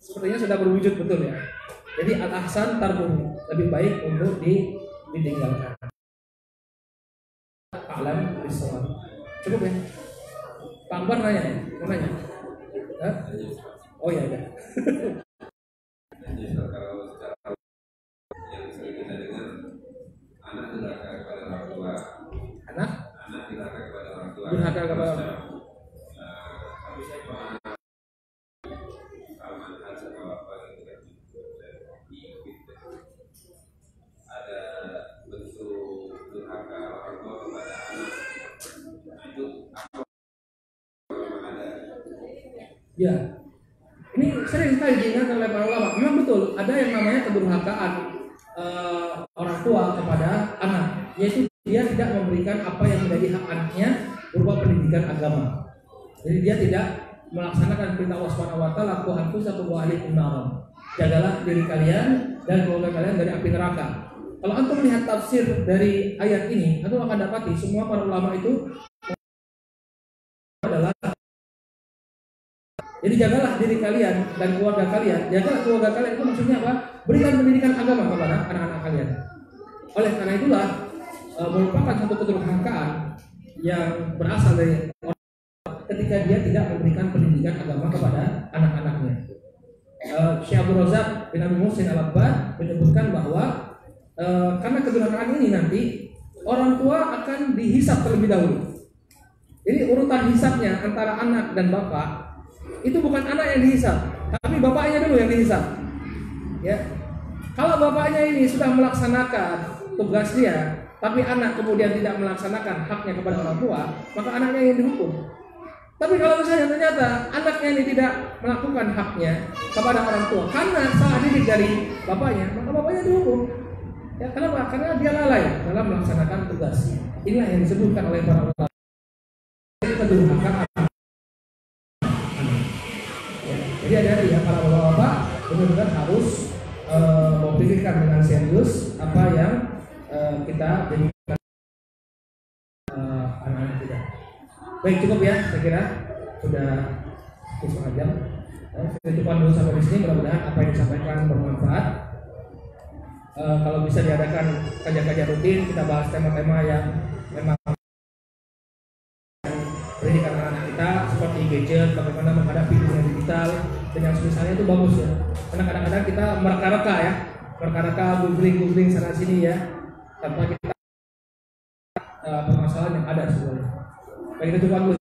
sepertinya sudah berwujud betul ya. Jadi al-ahsan tarkuhu, lebih baik untuk ditinggalkan. Alam bisawab. Cukup ya? Pak Akbar nanya ya? Mau nanya? Hah? Oh iya ya. Kalau secara yang sering kita dengar, anak durhaka kepada orang tua. Anak durhaka kepada orang tua. Durhaka kepada orang tua. Ya, ini sering sekali diingatkan oleh para ulama. Memang betul ada yang namanya kedurhakaan orang tua kepada anak, yaitu dia tidak memberikan apa yang menjadi hak anaknya berupa pendidikan agama. Jadi dia tidak melaksanakan perintah Allah Subhanahu wa taala, qu anfusakum wa ahlikum nar. Jagalah diri kalian dan keluarga kalian dari api neraka. Kalau antum melihat tafsir dari ayat ini, antum akan dapati semua para ulama itu adalah, jadi jagalah diri kalian dan keluarga kalian. Jagalah keluarga kalian itu maksudnya apa? Berikan pendidikan agama kepada anak-anak kalian. Oleh karena itulah merupakan satu kedurhakaan yang berasal dari orang ketika dia tidak memberikan pendidikan agama kepada anak-anaknya. Syekh Abdul Razak bin Abi Muhsin Al-Abbad menyebutkan bahwa karena kedurhakaan ini nanti orang tua akan dihisab terlebih dahulu. Jadi urutan hisabnya antara anak dan bapak itu bukan anak yang dihisab, tapi bapaknya dulu yang dihisab. Ya, kalau bapaknya ini sudah melaksanakan tugas dia, tapi anak kemudian tidak melaksanakan haknya kepada orang tua, maka anaknya yang dihukum. Tapi kalau misalnya ternyata anaknya ini tidak melakukan haknya kepada orang tua karena salah didik dari bapaknya, maka bapaknya dihukum. Ya, kenapa? Karena dia lalai dalam melaksanakan tugas. Inilah yang disebutkan oleh para ulama. Kedurhakaan. Jadi ada ya para bapak-bapak benar-benar harus memikirkan dengan serius apa yang kita jadikan anak-anak kita. Baik, cukup ya, saya kira sudah 1,5 jam. Saya cukup dulu sampai di sini. Mudah-mudahan apa yang disampaikan bermanfaat. Kalau bisa diadakan kajian-kajian rutin, kita bahas tema-tema yang memang pendidikan anak-anak kita seperti gadget, bagaimana menghadapi dunia digital dan yang semisalnya itu bagus ya. Karena kadang-kadang kita mereka-reka ya, mereka-reka googling sana sini ya, tanpa kita permasalahan yang ada sebenarnya. Baik, kita coba dulu.